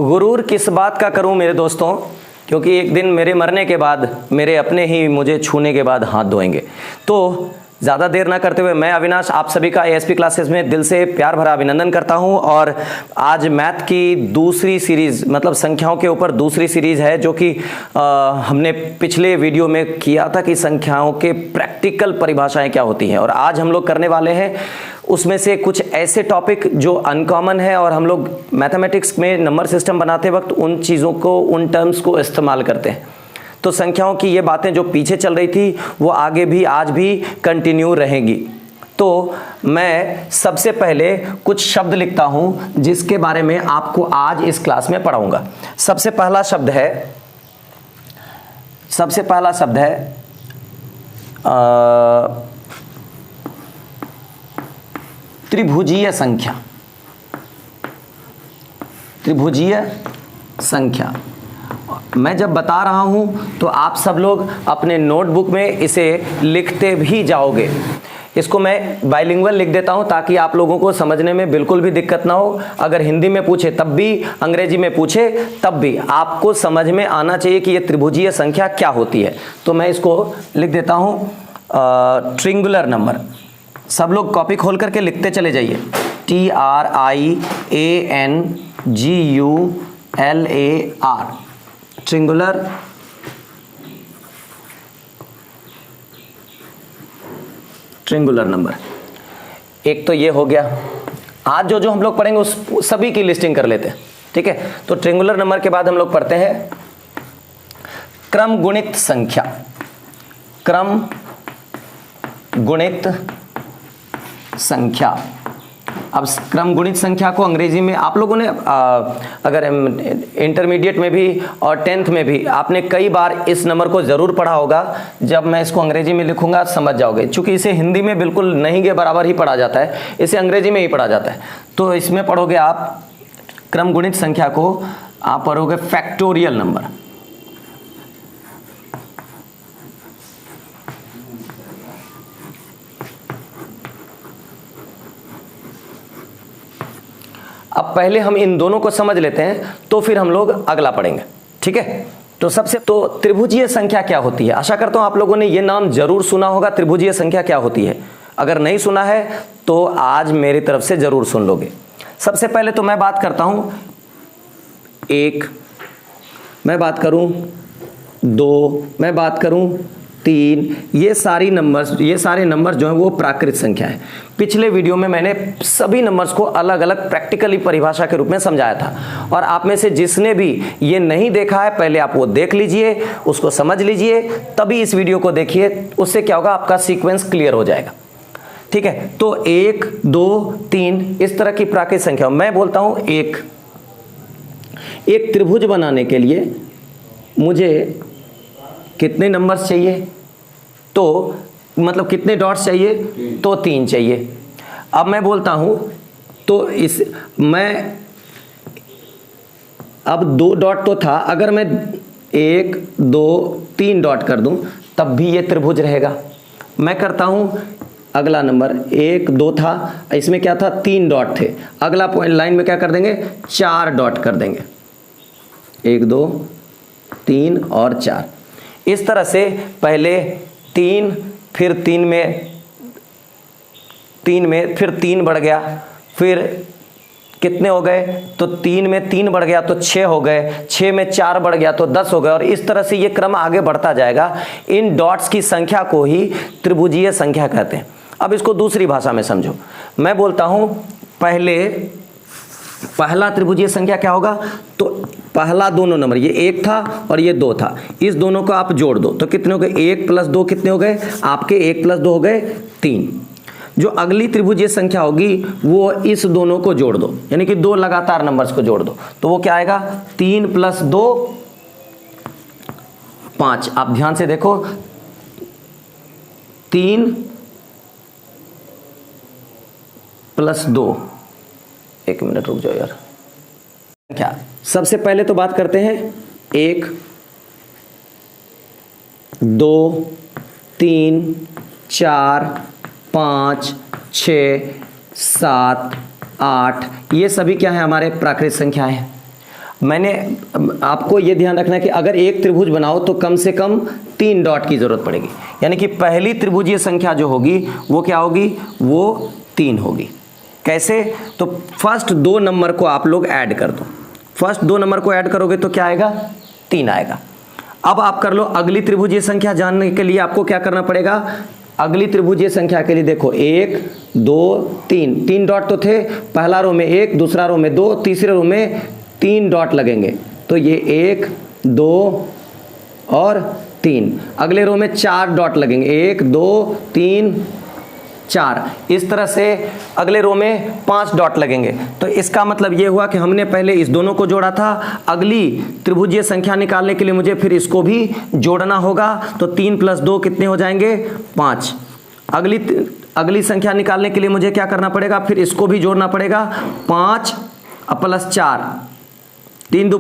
गुरूर किस बात का करूं मेरे दोस्तों, क्योंकि एक दिन मेरे मरने के बाद मेरे अपने ही मुझे छूने के बाद हाथ धोएंगे। तो ज़्यादा देर ना करते हुए मैं अविनाश आप सभी का एएसपी क्लासेस में दिल से प्यार भरा अभिनंदन करता हूं। और आज मैथ की दूसरी सीरीज़, मतलब संख्याओं के ऊपर दूसरी सीरीज़ है, जो कि हमने पिछले वीडियो में किया था कि संख्याओं के प्रैक्टिकल परिभाषाएं क्या होती हैं। और आज हम लोग करने वाले हैं उसमें से कुछ ऐसे टॉपिक जो अनकॉमन है, और हम लोग मैथमेटिक्स में नंबर सिस्टम बनाते वक्त उन चीज़ों को, उन टर्म्स को इस्तेमाल करते हैं। तो संख्याओं की ये बातें जो पीछे चल रही थी वो आगे भी आज भी कंटिन्यू रहेंगी। तो मैं सबसे पहले कुछ शब्द लिखता हूं जिसके बारे में आपको आज इस क्लास में पढ़ाऊंगा। सबसे पहला शब्द है त्रिभुजीय संख्या। त्रिभुजीय संख्या मैं जब बता रहा हूं तो आप सब लोग अपने नोटबुक में इसे लिखते भी जाओगे। इसको मैं बाइलिंगुअल लिख देता हूं ताकि आप लोगों को समझने में बिल्कुल भी दिक्कत ना हो। अगर हिंदी में पूछे तब भी, अंग्रेजी में पूछे तब भी आपको समझ में आना चाहिए कि यह त्रिभुजीय संख्या क्या होती है। तो मैं इसको लिख देता हूं ट्रिंगुलर नंबर। सब लोग कॉपी खोल करके लिखते चले जाइए। TRIANGULAR, triangular number. एक तो ये हो गया। आज जो हम लोग पढ़ेंगे उस सभी की लिस्टिंग कर लेते हैं, ठीक है। तो ट्रिंगुलर नंबर के बाद हम लोग पढ़ते हैं क्रम गुणित संख्या। क्रम गुणित संख्या। अब क्रम गुणित संख्या को अंग्रेजी में आप लोगों ने अगर इंटरमीडिएट में भी और 10th में भी आपने कई बार इस नंबर को ज़रूर पढ़ा होगा। जब मैं इसको अंग्रेजी में लिखूंगा समझ जाओगे, क्योंकि इसे हिंदी में बिल्कुल नहीं के बराबर ही पढ़ा जाता है, इसे अंग्रेजी में ही पढ़ा जाता है। तो इसमें पढ़ोगे आप क्रम गुणित संख्या को, आप पढ़ोगे फैक्टोरियल नंबर। अब पहले हम इन दोनों को समझ लेते हैं तो फिर हम लोग अगला पढ़ेंगे, ठीक है। तो सबसे तो त्रिभुजीय संख्या क्या होती है। आशा करता हूं आप लोगों ने ये नाम जरूर सुना होगा, त्रिभुजीय संख्या क्या होती है। अगर नहीं सुना है तो आज मेरी तरफ से जरूर सुन लोगे। सबसे पहले तो मैं बात करता हूं एक, मैं बात करूं दो, मैं बात करूं तीन। ये सारे नंबर जो हैं वो प्राकृत संख्या है। पिछले वीडियो में मैंने सभी नंबर्स को अलग अलग प्रैक्टिकली परिभाषा के रूप में समझाया था, और आप में से जिसने भी ये नहीं देखा है पहले आप वो देख लीजिए, उसको समझ लीजिए, तभी इस वीडियो को देखिए। उससे क्या होगा, आपका सीक्वेंस क्लियर हो जाएगा, ठीक है। तो 1 2 3 इस तरह की प्राकृत संख्या। मैं बोलता हूं एक त्रिभुज बनाने के लिए मुझे कितने नंबर्स चाहिए, तो मतलब कितने डॉट्स चाहिए, तो 3 चाहिए। अब मैं बोलता हूं तो अब 2 डॉट तो था, अगर मैं 1 2 3 डॉट कर दूं तब भी ये त्रिभुज रहेगा। मैं करता हूं अगला नंबर 1 2 था, इसमें क्या था, 3 डॉट थे। अगला पॉइंट लाइन में क्या कर देंगे, 4 डॉट कर देंगे। 1 2 3 और 4। इस तरह से पहले 3, फिर 3 में फिर 3 बढ़ गया, फिर कितने हो गए, तो 3 में 3 बढ़ गया तो 6 हो गए, 6 में 4 बढ़ गया तो 10 हो गए, और इस तरह से ये क्रम आगे बढ़ता जाएगा। इन डॉट्स की संख्या को ही त्रिभुजीय संख्या कहते हैं। अब इसको दूसरी भाषा में समझो। मैं बोलता हूं पहला त्रिभुजीय संख्या क्या होगा, तो पहला दोनों नंबर, ये 1 था और ये 2 था, इस दोनों को आप जोड़ दो तो कितने हो गए, 1 + 2 कितने हो गए आपके, 1 + 2 हो गए 3। जो अगली त्रिभुजीय संख्या होगी वो इस दोनों को जोड़ दो, यानी कि 2 लगातार नंबर्स को जोड़ दो, तो वो क्या आएगा, 3 + 2 5। आप ध्यान से देखो, 3 + 2, एक मिनट रुक जाओ यार। क्या सबसे पहले तो बात करते हैं 1 2 3 4 5 6 7 8, ये सभी क्या है, हमारे प्राकृत संख्याएं हैं। मैंने आपको ये ध्यान रखना है कि अगर एक त्रिभुज बनाओ तो कम से कम 3 डॉट की जरूरत पड़ेगी, यानी कि पहली त्रिभुजीय संख्या जो होगी वो क्या होगी, वो 3 होगी। कैसे, तो फर्स्ट 2 नंबर को आप लोग ऐड कर दो, फर्स्ट 2 नंबर को ऐड करोगे तो क्या आएगा, 3 आएगा। अब आप कर लो अगली त्रिभुजीय संख्या जानने के लिए आपको क्या करना पड़ेगा, अगली त्रिभुजीय संख्या के लिए देखो 1 2 3 डॉट तो थे, पहला रो में 1, दूसरा रो में 2, तीसरे रो में 3 डॉट लगेंगे, तो ये 1 2 और 3, अगले रो में 4 डॉट लगेंगे, 1 2 3 4, इस तरह से अगले रो में 5 डॉट लगेंगे। तो इसका मतलब ये हुआ कि हमने पहले इस दोनों को जोड़ा था, अगली त्रिभुजीय संख्या निकालने के लिए मुझे फिर इसको भी जोड़ना होगा, तो 3 + 2 कितने हो जाएंगे, 5। अगली संख्या निकालने के लिए मुझे क्या करना पड़ेगा, फिर इसको भी जोड़ना पड़ेगा, 5 + 4, 3 2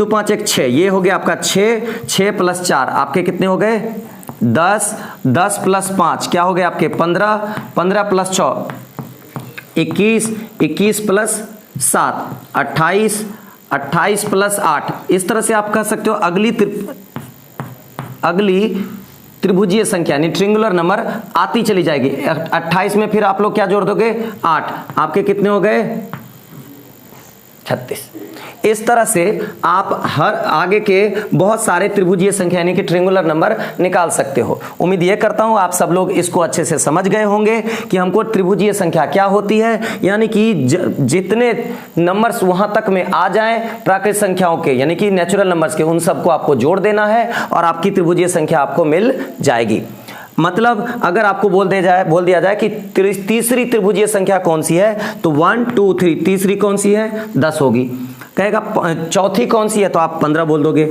5 1 6, ये हो गया आपका 6 + 4 आपके कितने हो गए, 10 + 5 क्या हो गए आपके 15 + 6 21 + 7 28 + 8। इस तरह से आप कह सकते हो अगली त्रिभुजीय संख्या यानी ट्रिंगुलर नंबर आती चली जाएगी। 28 में फिर आप लोग क्या जोड़ दोगे, 8, आपके कितने हो गए, 36। इस तरह से आप हर आगे के बहुत सारे त्रिभुजीय संख्या यानी कि ट्रिंगुलर नंबर निकाल सकते हो। उम्मीद यह करता हूं आप सब लोग इसको अच्छे से समझ गए होंगे कि हमको त्रिभुजीय संख्या क्या होती है, यानी कि जितने नंबर्स वहां तक में आ जाएं प्राकृतिक संख्याओं के यानी कि नेचुरल नंबर्स के, उन सबको आपको जोड़ देना है और आपकी त्रिभुजीय संख्या आपको मिल जाएगी। मतलब अगर आपको बोल दिया जाए कि तीसरी त्रिभुजीय संख्या कौन सी है, तो 1 2 3, तीसरी कौन सी है, 10 होगी। कहेगा चौथी कौन सी है, तो आप 15 बोल दोगे।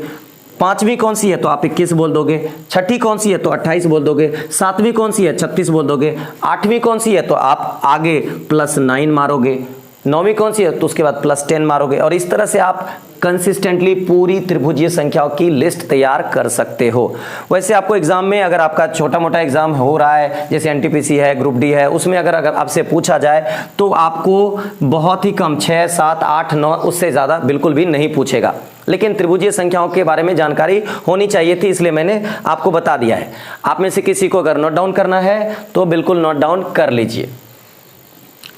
पांचवी कौन सी है, तो आप 21 बोल दोगे। छठी कौन सी है, तो 28 बोल दोगे। सातवीं कौन सी है, 36 बोल दोगे। आठवीं कौन सी है, तो आप आगे +9 मारोगे। नौवीं कौन सी है, तो उसके बाद +10 मारोगे। और इस तरह से आप कंसिस्टेंटली पूरी त्रिभुजीय संख्याओं की लिस्ट तैयार कर सकते हो। वैसे आपको एग्जाम में अगर आपका छोटा मोटा एग्जाम हो रहा है, जैसे एनटीपीसी है, ग्रुप डी है, उसमें अगर आपसे पूछा जाए तो आपको बहुत ही कम 6 7 8 9 उससे ज़्यादा बिल्कुल भी नहीं पूछेगा। लेकिन त्रिभुजीय संख्याओं के बारे में जानकारी होनी चाहिए थी, इसलिए मैंने आपको बता दिया है। आप में से किसी को अगर नोट डाउन करना है तो बिल्कुल नोट डाउन कर लीजिए।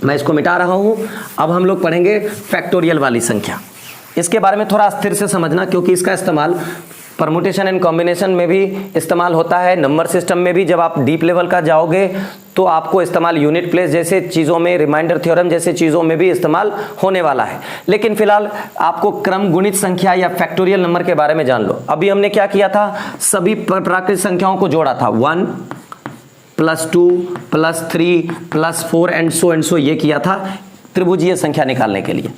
मैं इसको मिटा रहा हूं। अब हम लोग पढ़ेंगे फैक्टोरियल वाली संख्या। इसके बारे में थोड़ा स्थिर से समझना, क्योंकि इसका इस्तेमाल परमुटेशन एंड कॉम्बिनेशन में भी इस्तेमाल होता है। नंबर सिस्टम में भी जब आप डीप लेवल का जाओगे तो आपको इस्तेमाल यूनिट प्लेस जैसे चीज़ों में, रिमाइंडर थ्योरम जैसे चीज़ों में भी इस्तेमाल होने वाला है। लेकिन फिलहाल आपको क्रम गुणित संख्या या फैक्टोरियल नंबर के बारे में जान लो। अभी हमने क्या किया था, सभी प्राकृतिक संख्याओं को जोड़ा था, 1 +2 +3 +4 एंड सो ये किया था त्रिभुजीय संख्या निकालने के लिए।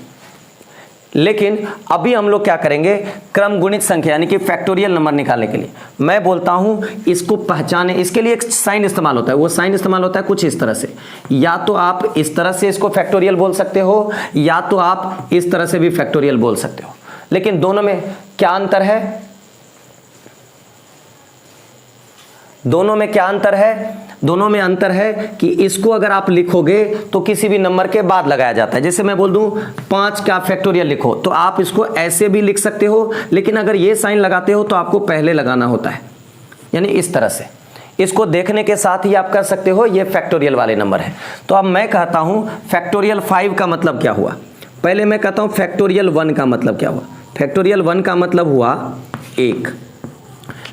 लेकिन अभी हम लोग क्या करेंगे, क्रम गुणित संख्या यानी कि फैक्टोरियल नंबर निकालने के लिए। मैं बोलता हूं इसको पहचाने, इसके लिए एक साइन इस्तेमाल होता है। वो साइन इस्तेमाल होता है कुछ इस तरह से, या तो आप इस तरह से इसको फैक्टोरियल बोल सकते हो, या तो आप इस तरह से भी फैक्टोरियल बोल सकते हो। लेकिन दोनों में क्या अंतर है, दोनों में क्या अंतर है, दोनों में अंतर है कि इसको अगर आप लिखोगे तो किसी भी नंबर के बाद लगाया जाता है। जैसे मैं बोल दूं 5 का फैक्टोरियल लिखो, तो आप इसको ऐसे भी लिख सकते हो, लेकिन अगर ये साइन लगाते हो तो आपको पहले लगाना होता है, यानी इस तरह से। इसको देखने के साथ ही आप कर सकते हो ये फैक्टोरियल वाले नंबर है। तो अब मैं कहता हूं फैक्टोरियल 5 का मतलब क्या हुआ। पहले मैं कहता हूं फैक्टोरियल 1 का मतलब क्या हुआ। फैक्टोरियल 1 का मतलब हुआ 1।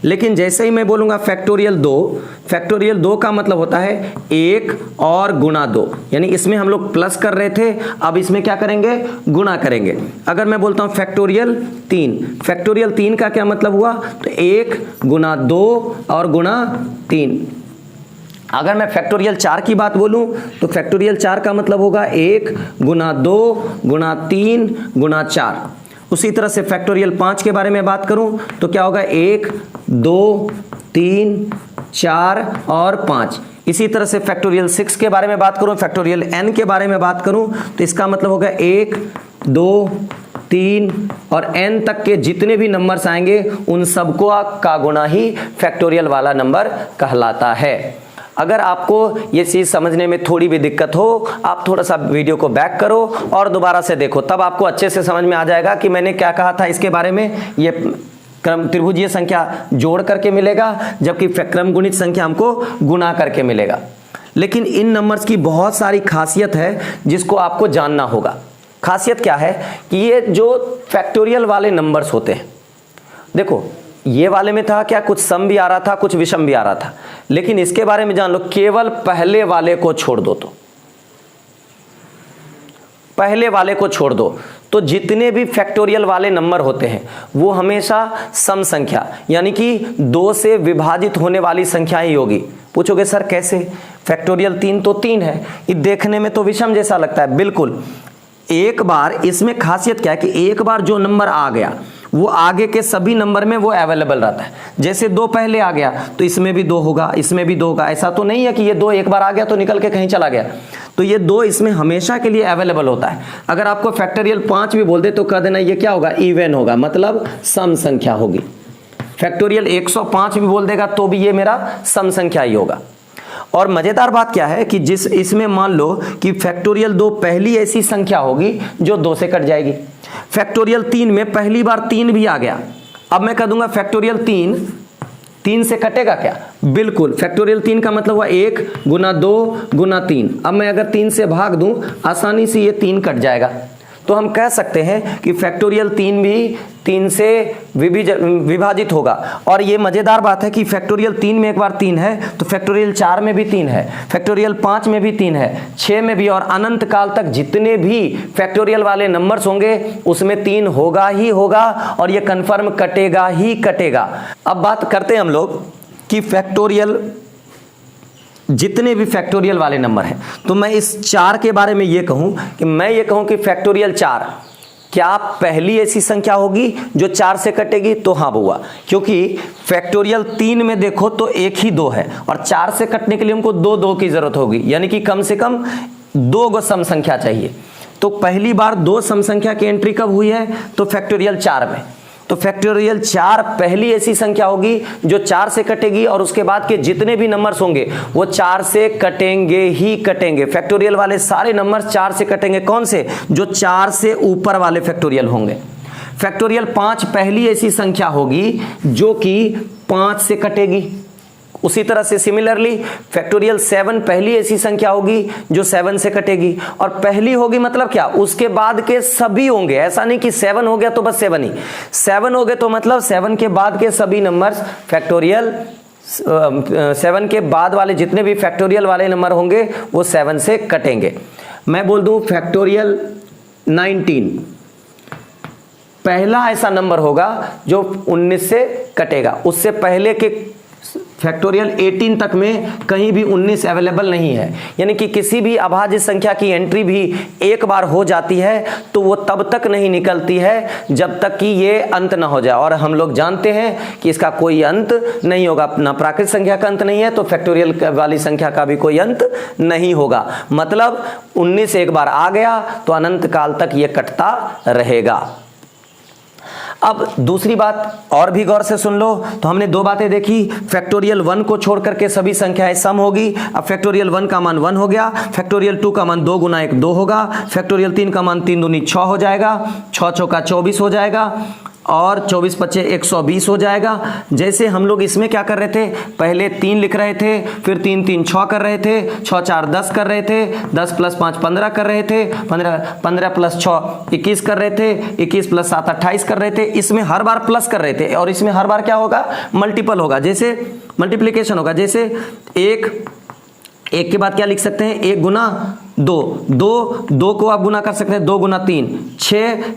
लेकिन जैसे ही मैं बोलूंगा फैक्टोरियल 2 का मतलब होता है 1 और गुणा 2, यानी इसमें हम लोग प्लस कर रहे थे, अब इसमें क्या करेंगे, गुणा करेंगे। अगर मैं बोलता हूं फैक्टोरियल 3 का क्या मतलब हुआ, तो 1 गुणा 2 और गुणा 3। अगर मैं फैक्टोरियल 4 की बात बोलूं तो फैक्टोरियल 4 का मतलब होगा 1 गुणा 2 गुणा 3 गुणा 4। उसी तरह से फैक्टोरियल 5 के बारे में बात करूं तो क्या होगा, 1 2 3 4 और 5। इसी तरह से फैक्टोरियल 6 के बारे में बात करूं, फैक्टोरियल n के बारे में बात करूं तो इसका मतलब होगा 1 2 3 और n तक के जितने भी नंबर्स आएंगे उन सबको का गुणा ही फैक्टोरियल वाला नंबर कहलाता है। अगर आपको ये चीज़ समझने में थोड़ी भी दिक्कत हो, आप थोड़ा सा वीडियो को बैक करो और दोबारा से देखो, तब आपको अच्छे से समझ में आ जाएगा कि मैंने क्या कहा था इसके बारे में। ये क्रम त्रिभुजीय संख्या जोड़ करके मिलेगा, जबकि क्रम गुणित संख्या हमको गुणा करके मिलेगा। लेकिन इन नंबर्स की बहुत सारी खासियत है जिसको आपको जानना होगा। खासियत क्या है कि ये जो फैक्टोरियल वाले नंबर्स होते हैं, देखो ये वाले में था क्या, कुछ सम भी आ रहा था, कुछ विषम भी आ रहा था, लेकिन इसके बारे में जान लो, केवल पहले वाले को छोड़ दो, तो पहले वाले को छोड़ दो तो जितने भी फैक्टोरियल वाले नंबर होते हैं वो हमेशा सम संख्या यानी कि 2 से विभाजित होने वाली संख्या ही होगी। पूछोगे सर कैसे, फैक्टोरियल 3 तो 3 है, ये देखने में तो विषम जैसा लगता है। बिल्कुल, एक बार इसमें खासियत क्या है कि एक बार जो नंबर आ गया वो आगे के सभी नंबर में वो अवेलेबल रहता है। जैसे 2 पहले आ गया तो इसमें भी 2 होगा, इसमें भी 2 होगा। ऐसा तो नहीं है कि ये 2 एक बार आ गया तो निकल के कहीं चला गया, तो ये 2 इसमें हमेशा के लिए अवेलेबल होता है। अगर आपको फैक्टोरियल 5 भी बोल दे तो कह देना ये क्या होगा, इवन होगा, मतलब सम संख्या होगी। फैक्टोरियल 105 भी बोल देगा तो भी ये मेरा सम संख्या ही होगा। और मजेदार बात क्या है कि जिस इसमें मान लो कि फैक्टोरियल 2 पहली ऐसी संख्या होगी जो 2 से कट जाएगी। फैक्टोरियल 3 में पहली बार 3 भी आ गया, अब मैं कह दूंगा फैक्टोरियल 3 से कटेगा क्या, बिल्कुल। फैक्टोरियल 3 का मतलब हुआ 1 गुना 2 गुना 3। अब मैं अगर 3 से भाग दूं आसानी से ये 3 कट जाएगा, तो हम कह सकते हैं कि फैक्टोरियल 3 भी 3 से विभाजित होगा। और ये मजेदार बात है कि फैक्टोरियल 3 में एक बार 3 है तो फैक्टोरियल 4 में भी 3 है, फैक्टोरियल 5 में भी 3 है, 6 में भी, और अनंत काल तक जितने भी फैक्टोरियल वाले नंबर्स होंगे उसमें 3 होगा ही होगा, और ये कंफर्म कटेगा ही कटेगा। अब बात करते हैं हम लोग कि फैक्टोरियल जितने भी फैक्टोरियल वाले नंबर हैं, तो मैं इस 4 के बारे में ये कहूं कि फैक्टोरियल 4 क्या पहली ऐसी संख्या होगी जो 4 से कटेगी, तो हाँ बुआ, क्योंकि फैक्टोरियल 3 में देखो तो एक ही 2 है और 4 से कटने के लिए हमको 2 की जरूरत होगी, यानी कि कम से कम 2 सम संख्या चाहिए। तो पहली बार 2 सम संख्या की एंट्री कब हुई है, तो फैक्टोरियल 4 में। तो फैक्टोरियल 4 पहली ऐसी संख्या होगी जो 4 से कटेगी, और उसके बाद के जितने भी नंबर्स होंगे वो 4 से कटेंगे ही कटेंगे। फैक्टोरियल वाले सारे नंबर्स 4 से कटेंगे, कौन से, जो 4 से ऊपर वाले फैक्टोरियल होंगे। फैक्टोरियल 5 पहली ऐसी संख्या होगी जो कि 5 से कटेगी। उसी तरह से सिमिलरली फैक्टोरियल 7 पहली ऐसी संख्या होगी जो 7 से कटेगी, और पहली होगी मतलब क्या, उसके बाद के सभी होंगे। ऐसा नहीं कि 7 हो गया तो बस 7 ही, 7 हो गए तो मतलब 7 के बाद के सभी नंबर्स फैक्टोरियल 7 के बाद वाले जितने भी फैक्टोरियल वाले नंबर होंगे वो 7 से कटेंगे। मैं बोल दूं फैक्टोरियल 19 पहला ऐसा नंबर होगा जो 19 से कटेगा। उससे पहले के फैक्टोरियल 18 तक में कहीं भी 19 अवेलेबल नहीं है, यानी कि किसी भी अभाज्य संख्या की एंट्री भी एक बार हो जाती है तो वो तब तक नहीं निकलती है जब तक कि ये अंत ना हो जाए। और हम लोग जानते हैं कि इसका कोई अंत नहीं होगा, ना प्राकृतिक संख्या का अंत नहीं है तो फैक्टोरियल वाली संख्या का भी कोई अंत नहीं होगा। मतलब 19 एक बार आ गया तो अनंत काल तक ये कटता रहेगा। अब दूसरी बात और भी गौर से सुन लो, तो हमने 2 बातें देखी, फैक्टोरियल 1 को छोड़ करके सभी संख्याएं सम होगी। अब फैक्टोरियल 1 का मान 1 हो गया, फैक्टोरियल 2 का मान 2 गुना 1 2 होगा, फैक्टोरियल 3 का मान 3 दूनी 6 हो जाएगा, 6 चौका 24 हो जाएगा, और 24 पच्चे 120 हो जाएगा। जैसे हम लोग इसमें क्या कर रहे थे, पहले 3 लिख रहे थे, फिर 3 3 6 कर रहे थे, 6 4 10 कर रहे थे, 10 प्लस 5 15 कर रहे थे, 15 प्लस 6 21 कर रहे थे, 21 प्लस 7 28 कर रहे थे। इसमें हर बार प्लस कर रहे थे और इसमें हर बार क्या होगा, मल्टीपल होगा, जैसे मल्टीप्लिकेशन होगा। जैसे 1 के बाद क्या लिख सकते हैं, 1 गुना 2 को आप गुना कर सकते हैं, 2 गुना 3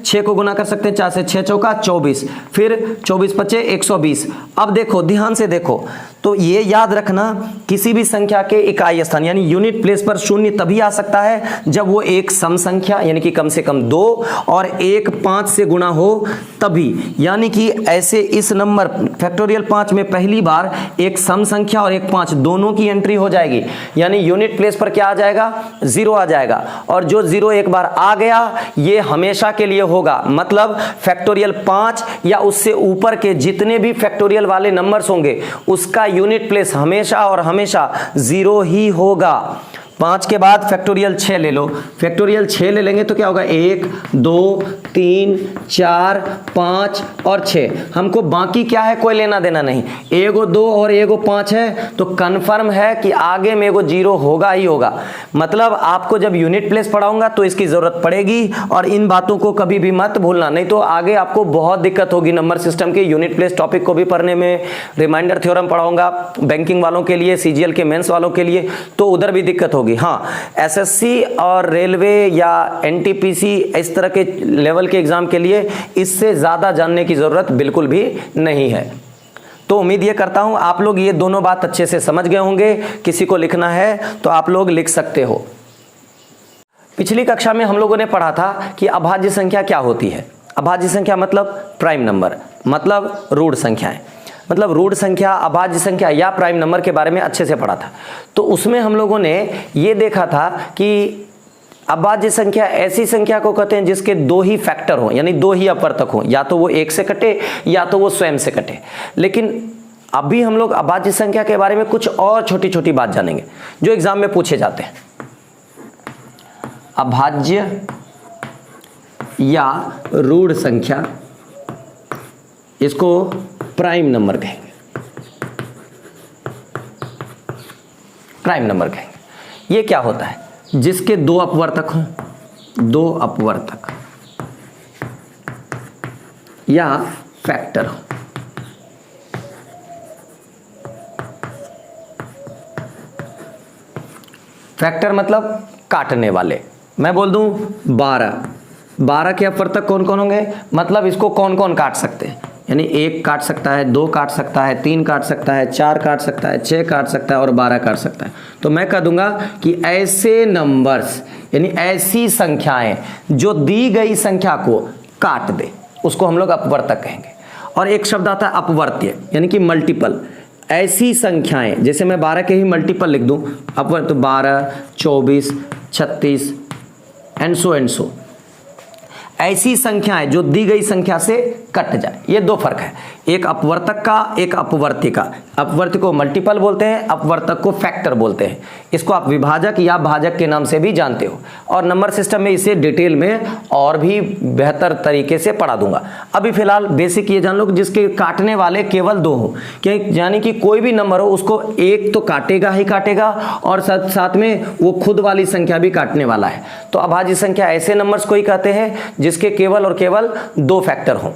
6 को गुना कर सकते हैं 4 से, 6 चौका 24, फिर 24 पच्चे 120। अब देखो ध्यान से देखो, तो ये याद रखना किसी भी संख्या के इकाई स्थान यानी यूनिट प्लेस पर शून्य तभी आ सकता है जब वो एक सम संख्या यानी कि कम से कम 2 और 1 5 से गुणा हो तभी। यानी कि ऐसे इस नंबर फैक्टोरियल 5 में पहली बार एक सम संख्या और एक 5 दोनों की एंट्री हो जाएगी, यानी यूनिट प्लेस पर क्या आ जाएगा, 0 आ जाएगा। और जो 0 एक बार आ गया ये हमेशा के लिए होगा। मतलब फैक्टोरियल 5 या उससे ऊपर के जितने भी फैक्टोरियल वाले नंबर्स होंगे उसका यूनिट प्लेस हमेशा और हमेशा 0 ही होगा। 5 के बाद फैक्टोरियल 6 ले लो, फैक्टोरियल 6 ले लेंगे तो क्या होगा 1 2 3 4 5 और 6। हमको बाकी क्या है कोई लेना देना नहीं, एगो 2 और एगो 5 है तो कंफर्म है कि आगे में एगो 0 होगा ही होगा। मतलब आपको जब यूनिट प्लेस पढ़ाऊंगा तो इसकी जरूरत पड़ेगी और इन बातों को कभी भी मत भूलना, नहीं तो आगे आपको बहुत दिक्कत होगी नंबर सिस्टम के यूनिट प्लेस टॉपिक को भी पढ़ने में। रिमाइंडर थ्योरम पढ़ाऊंगा बैंकिंग वालों के लिए, सीजीएल के मेंस वालों के लिए, तो उधर भी दिक्कत होगी। हाँ, एसएससी और रेलवे या एनटीपीसी इस तरह के लेवल के एग्जाम के लिए इससे ज्यादा जानने की जरूरत बिल्कुल भी नहीं है। तो उम्मीद ये करता हूं आप लोग ये दोनों बात अच्छे से समझ गए होंगे। किसी को लिखना है तो आप लोग लिख सकते हो। पिछली कक्षा में हम लोगों ने पढ़ा था कि अभाज्य संख्या क्या होती है। अभाज्य संख्या मतलब प्राइम नंबर, मतलब रूढ़ संख्याएं, मतलब रूढ़ संख्या, अभाज्य संख्या या प्राइम नंबर के बारे में अच्छे से पढ़ा था। तो उसमें हम लोगों ने ये देखा था कि अभाज्य संख्या ऐसी संख्या को कहते हैं जिसके 2 ही फैक्टर हो, यानी 2 ही अपवर्तक हो, या तो वो 1 से कटे या तो वो स्वयं से कटे। लेकिन अभी हम लोग अभाज्य संख्या के बारे में कुछ और छोटी छोटी बात जानेंगे जो एग्जाम में पूछे जाते हैं। अभाज्य या रूढ़ संख्या, इसको प्राइम नंबर कहेंगे, प्राइम नंबर कहेंगे। ये क्या होता है? जिसके 2 अपवर्तक हों, 2 अपवर्तक या फैक्टर हो। फैक्टर मतलब काटने वाले। मैं बोल दूं 12 के अपवर्तक कौन कौन होंगे, मतलब इसको कौन कौन काट सकते हैं, यानी 1 काट सकता है, 2 काट सकता है, 3 काट सकता है, 4 काट सकता है, 6 काट सकता है और 12 काट सकता है। तो मैं कह दूंगा कि ऐसे नंबर्स, यानी ऐसी संख्याएं जो दी गई संख्या को काट दे, उसको हम लोग अपवर्तक कहेंगे। और एक शब्द आता है अपवर्त्य, यानी कि मल्टीपल। ऐसी संख्याएं, जैसे मैं 12 के ही मल्टीपल लिख दूं अपवर्त, तो 12 24 36 एंड सो ऐसी संख्याएं जो दी गई संख्या से कट जाए। ये 2 फर्क है, एक अपवर्तक का, एक अपवर्त्य का। अपवर्त्य को मल्टीपल बोलते हैं, अपवर्तक को फैक्टर बोलते हैं। इसको आप विभाजक या भाजक के नाम से भी जानते हो, और नंबर सिस्टम में इसे डिटेल में और भी बेहतर तरीके से पढ़ा दूंगा। अभी फिलहाल बेसिक ये जान लो कि जिसके काटने वाले केवल 2 हो, यानी कि कोई भी नंबर हो उसको 1 तो काटेगा ही काटेगा और साथ में वो खुद वाली संख्या भी काटने वाला है। तो अभाज्य संख्या ऐसे नंबर्स को ही कहते हैं जिसके केवल और केवल 2 फैक्टर हों,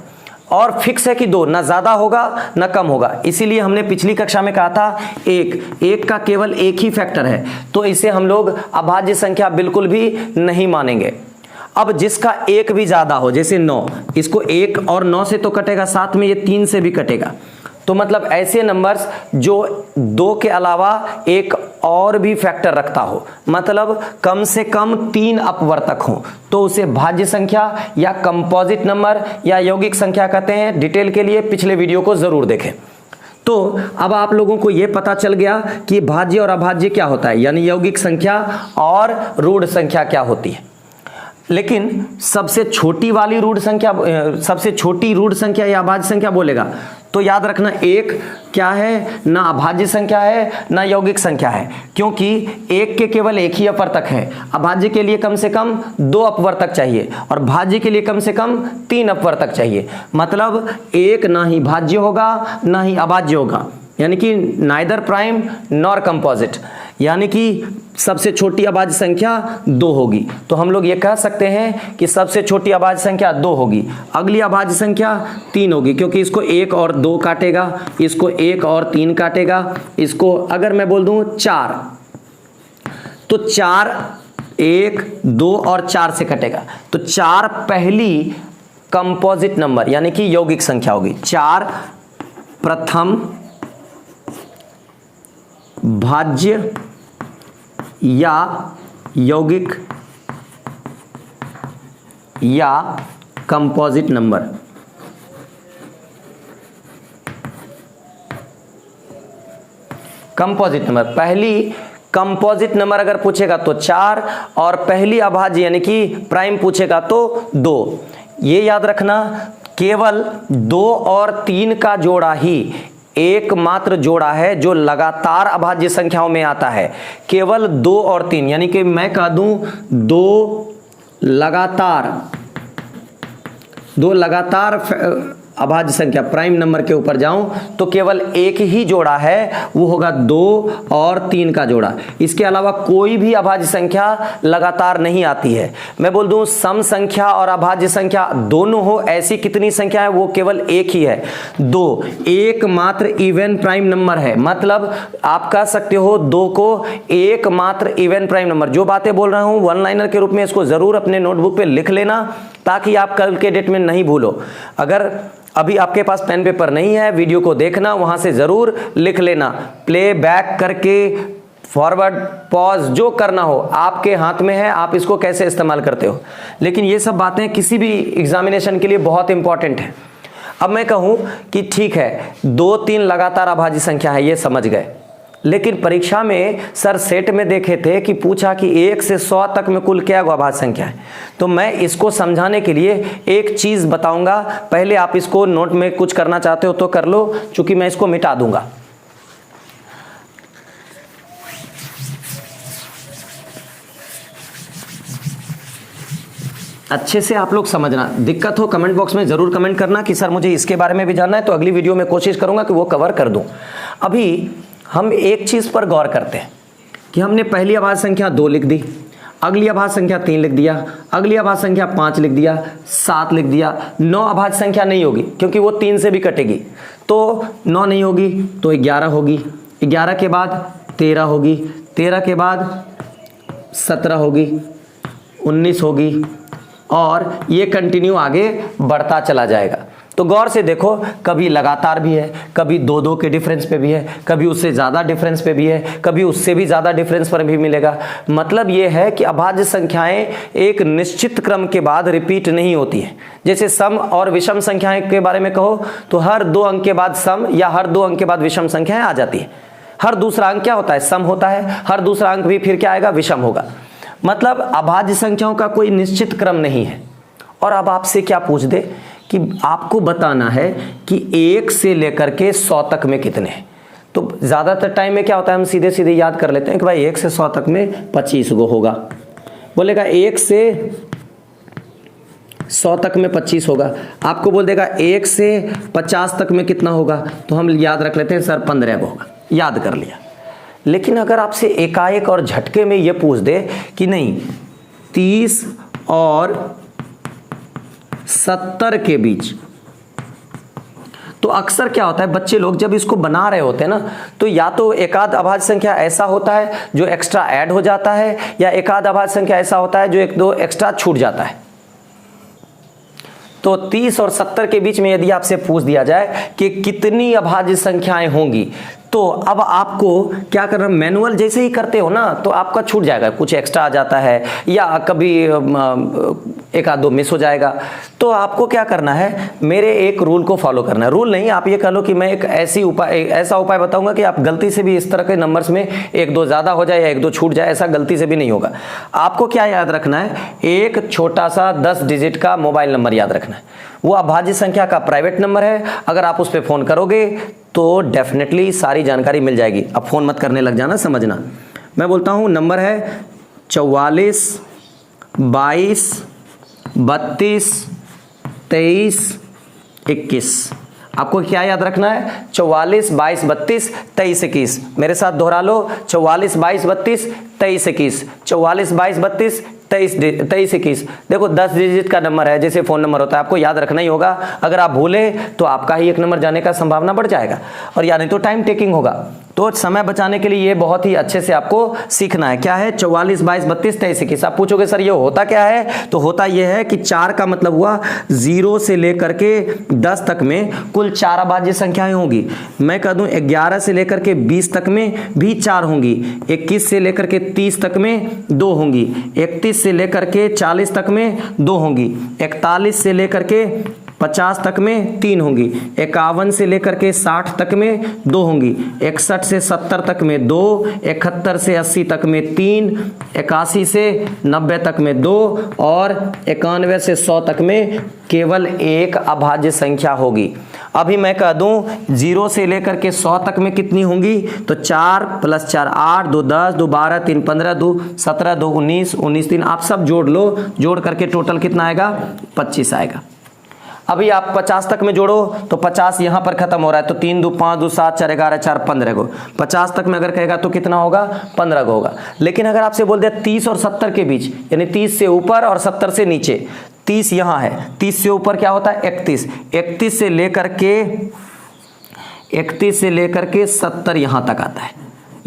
और फिक्स है कि 2, ना ज्यादा होगा ना कम होगा। इसीलिए हमने पिछली कक्षा में कहा था एक का केवल 1 ही फैक्टर है, तो इसे हम लोग अभाज्य संख्या बिल्कुल भी नहीं मानेंगे। अब जिसका 1 भी ज्यादा हो, जैसे 9, इसको 1 और 9 से तो कटेगा, साथ में ये 3 से भी कटेगा। तो मतलब ऐसे नंबर्स जो 2 के अलावा एक और भी फैक्टर रखता हो, मतलब कम से कम 3 अपवर्तक हो, तो उसे भाज्य संख्या या कंपोजिट नंबर या यौगिक संख्या कहते हैं। डिटेल के लिए पिछले वीडियो को जरूर देखें। तो अब आप लोगों को यह पता चल गया कि भाज्य और अभाज्य क्या होता है, यानी यौगिक संख्या और रूढ़ संख्या क्या होती है। लेकिन सबसे छोटी वाली रूढ़ संख्या, सबसे छोटी रूढ़ संख्या या अभाज्य संख्या बोलेगा तो याद रखना 1 क्या है, ना अभाज्य संख्या है ना यौगिक संख्या है, क्योंकि 1 के केवल 1 ही अपवर्तक है। अभाज्य के लिए कम से कम 2 अपवर्तक चाहिए और भाज्य के लिए कम से कम 3 अपवर्तक चाहिए। मतलब 1 ना ही भाज्य होगा ना ही अभाज्य होगा, यानी कि नाइदर प्राइम नॉर कंपोजिट, यानी कि सबसे छोटी अभाज्य संख्या 2 होगी। तो हम लोग ये कह सकते हैं कि सबसे छोटी अभाज्य संख्या 2 होगी, अगली अभाज्य संख्या 3 होगी, क्योंकि इसको 1 और 2 काटेगा, इसको 1 और 3 काटेगा, इसको अगर मैं बोल दूं 4, तो 4 1 2 और 4 से कटेगा, तो 4 पहली कंपोजिट नंबर यानी कि यौगिक संख्या होगी। 4 प्रथम भाज्य या यौगिक या कंपोजिट नंबर। कंपोजिट नंबर, पहली कंपोजिट नंबर अगर पूछेगा तो 4 और पहली अभाज्य यानी कि प्राइम पूछेगा तो 2। ये याद रखना, केवल 2 और 3 का जोड़ा ही एकमात्र जोड़ा है जो लगातार अभाज्य संख्याओं में आता है। केवल 2 और 3, यानी कि मैं कह दूं दो लगातार अभाज्य संख्या प्राइम नंबर के ऊपर जाऊं तो केवल एक ही जोड़ा है, वो होगा 2 और 3 का जोड़ा। इसके अलावा कोई भी अभाज्य संख्या लगातार नहीं आती है। मैं बोल दूं सम संख्या और अभाज्य संख्या दोनों हो, ऐसी कितनी संख्या है, वो केवल एक ही है, 2। एकमात्र इवन प्राइम नंबर है, मतलब आप कह सकते हो 2 को एकमात्र इवन प्राइम नंबर। जो बातें बोल रहा हूं वन लाइनर के रूप में इसको जरूर अपने नोटबुक पे लिख लेना, ताकि आप कल के डेट में नहीं भूलो। अगर अभी आपके पास पेन पेपर नहीं है, वीडियो को देखना, वहां से जरूर लिख लेना। प्ले बैक करके फॉरवर्ड पॉज जो करना हो आपके हाथ में है, आप इसको कैसे इस्तेमाल करते हो। लेकिन ये सब बातें किसी भी एग्जामिनेशन के लिए बहुत इंपॉर्टेंट है। अब मैं कहूं कि ठीक है 2-3 लगातार अभाज्य संख्या है, ये समझ गए, लेकिन परीक्षा में सर सेट में देखे थे कि पूछा कि 1 से 100 तक में कुल क्या अभाज्य संख्या है। तो मैं इसको समझाने के लिए एक चीज बताऊंगा, पहले आप इसको नोट में कुछ करना चाहते हो तो कर लो, चूंकि मैं इसको मिटा दूंगा। अच्छे से आप लोग समझना, दिक्कत हो कमेंट बॉक्स में जरूर कमेंट करना कि सर मुझे इसके बारे में भी जानना है, तो अगली वीडियो में कोशिश करूंगा कि वो कवर कर दूं। अभी हम एक चीज पर गौर करते हैं कि हमने पहली अभाज्य संख्या 2 लिख दी, अगली अभाज्य संख्या 3 लिख दिया, अगली अभाज्य संख्या 5 लिख दिया, 7 लिख दिया। 9 अभाज्य संख्या नहीं होगी क्योंकि वो 3 से भी कटेगी, तो 9 नहीं होगी तो 11 होगी, 11 के बाद 13 होगी, 13 के बाद 17 होगी, 19 होगी, और ये कंटिन्यू आगे बढ़ता चला जाएगा। तो गौर से देखो, कभी लगातार भी है, कभी 2-2 के डिफरेंस पे भी है, कभी उससे ज़्यादा डिफरेंस पे भी है, कभी उससे भी ज़्यादा डिफरेंस पर भी मिलेगा। मतलब ये है कि अभाज्य संख्याएं एक निश्चित क्रम के बाद रिपीट नहीं होती है। जैसे सम और विषम संख्याएं के बारे में कहो तो हर 2 अंक के बाद सम या हर 2 अंक के बाद विषम संख्याएं आ जाती है। हर दूसरा अंक क्या होता है, सम होता है, हर दूसरा अंक भी फिर क्या आएगा, विषम होगा। मतलब अभाज्य संख्याओं का कोई निश्चित क्रम नहीं है। और अब आपसे क्या पूछ दे कि आपको बताना है कि 1 से लेकर के 100 तक में कितने हैं, तो ज़्यादातर टाइम में क्या होता है, हम सीधे सीधे याद कर लेते हैं कि भाई 1 से 100 तक में 25 गो होगा। बोलेगा 1 से 100 तक में 25 होगा। आपको बोल देगा 1 से 50 तक में कितना होगा, तो हम याद रख लेते हैं सर 15 होगा, याद कर लिया। लेकिन अगर आपसे एकाएक और झटके में ये पूछ दे कि नहीं 30 और 70 के बीच, तो अक्सर क्या होता है, बच्चे लोग जब इसको बना रहे होते हैं ना, तो या तो एकाध अभाज्य संख्या ऐसा होता है जो एक्स्ट्रा ऐड हो जाता है, या एकाध अभाज्य संख्या ऐसा होता है जो 1-2 एक्स्ट्रा छूट जाता है। तो 30 और 70 के बीच में यदि आपसे पूछ दिया जाए कि कितनी अभाज्य संख्याएं होंगी, तो अब आपको क्या करना, मैनुअल जैसे ही करते हो ना तो आपका छूट जाएगा, कुछ एक्स्ट्रा आ जाता है या कभी 1-2 मिस हो जाएगा। तो आपको क्या करना है, मेरे एक रूल को फॉलो करना है। रूल नहीं, आप ये कह लो कि मैं एक ऐसा उपाय बताऊंगा कि आप गलती से भी इस तरह के नंबर्स में 1-2 ज़्यादा हो जाए या 1-2 छूट जाए, ऐसा गलती से भी नहीं होगा। आपको क्या याद रखना है, एक छोटा सा 10 डिजिट का मोबाइल नंबर याद रखना है। वो अभाज्य संख्या का प्राइवेट नंबर है, अगर आप उस पर फ़ोन करोगे तो डेफिनेटली सारी जानकारी मिल जाएगी। अब फ़ोन मत करने लग जाना, समझना। मैं बोलता हूँ नंबर है 44 22 32 23 21। आपको क्या याद रखना है, 44 22 32 23 21। मेरे साथ दोहरा लो, 44 22 32 23 21, 44 22 32 23 21। देखो 10 डिजिट का नंबर है, जैसे फ़ोन नंबर होता है, आपको याद रखना ही होगा। अगर आप भूले तो आपका ही एक नंबर जाने का संभावना बढ़ जाएगा, और या नहीं तो टाइम टेकिंग होगा। तो समय बचाने के लिए ये बहुत ही अच्छे से आपको सीखना है। क्या है, 44 22 32 23 21। आप पूछोगे सर ये होता क्या है, तो होता ये है कि 4 का मतलब हुआ 0 से लेकर के 10 तक में कुल 4 अभाज्य संख्याएं होंगी। मैं कह दूं 11 से लेकर के 20 तक में भी 4 होंगी, 21 से लेकर के 30 तक में 2 होंगी, 31 से लेकर के 40 तक में 2 होंगी, 41 से लेकर के 50 तक में 3 होंगी, 51 से लेकर के 60 तक में 2 होंगी, 61 से 70 तक में 2, 71 से 80 तक में 3, 81 से 90 तक में 2 और 91 से 100 तक में केवल एक अभाज्य संख्या होगी। अभी मैं कह दूं 0 से लेकर के 100 तक में कितनी होंगी, तो 4 + 4 8, 2 10, 2 12, 3 15, 2 17, 2 19, 19 3 आप सब जोड़ लो, जोड़ करके टोटल कितना आएगा 25 आएगा। अभी आप 50 तक में जोड़ो तो 50 यहाँ पर खत्म हो रहा है, तो 3 2 5 2 7 4 11 4 15 को 50 तक में अगर कहेगा तो कितना होगा 15 को होगा। लेकिन अगर आपसे बोल दिया 30 और 70 के बीच, यानी 30 से ऊपर और 70 से नीचे, 30 यहाँ है, 30 से ऊपर क्या होता है 31, 31 से लेकर के 70 यहाँ तक आता है।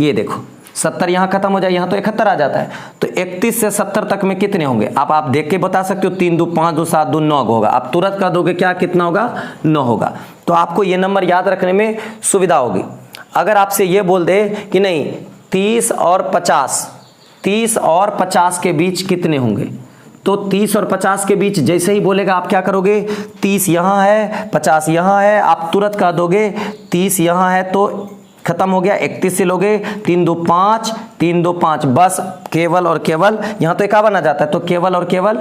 ये देखो 70 यहाँ खत्म हो जाए, यहाँ तो 71 आ जाता है, तो 31 से 70 तक में कितने होंगे आप देख के बता सकते हो। 3 2 5 2 7 2 9 होगा, आप तुरंत कर दोगे क्या कितना होगा 9 होगा। तो आपको ये नंबर याद रखने में सुविधा होगी। अगर आपसे ये बोल दे कि नहीं 30 और 50 के बीच कितने होंगे, तो 30 और 50 के बीच जैसे ही बोलेगा आप क्या करोगे, 30 यहाँ है 50 यहाँ है, आप तुरंत कह दोगे 30 यहाँ है तो खत्म हो गया, 31 से लोगे 3 2 5 3 2 5, बस केवल और केवल यहाँ तो 51 आ जाता है, तो केवल और केवल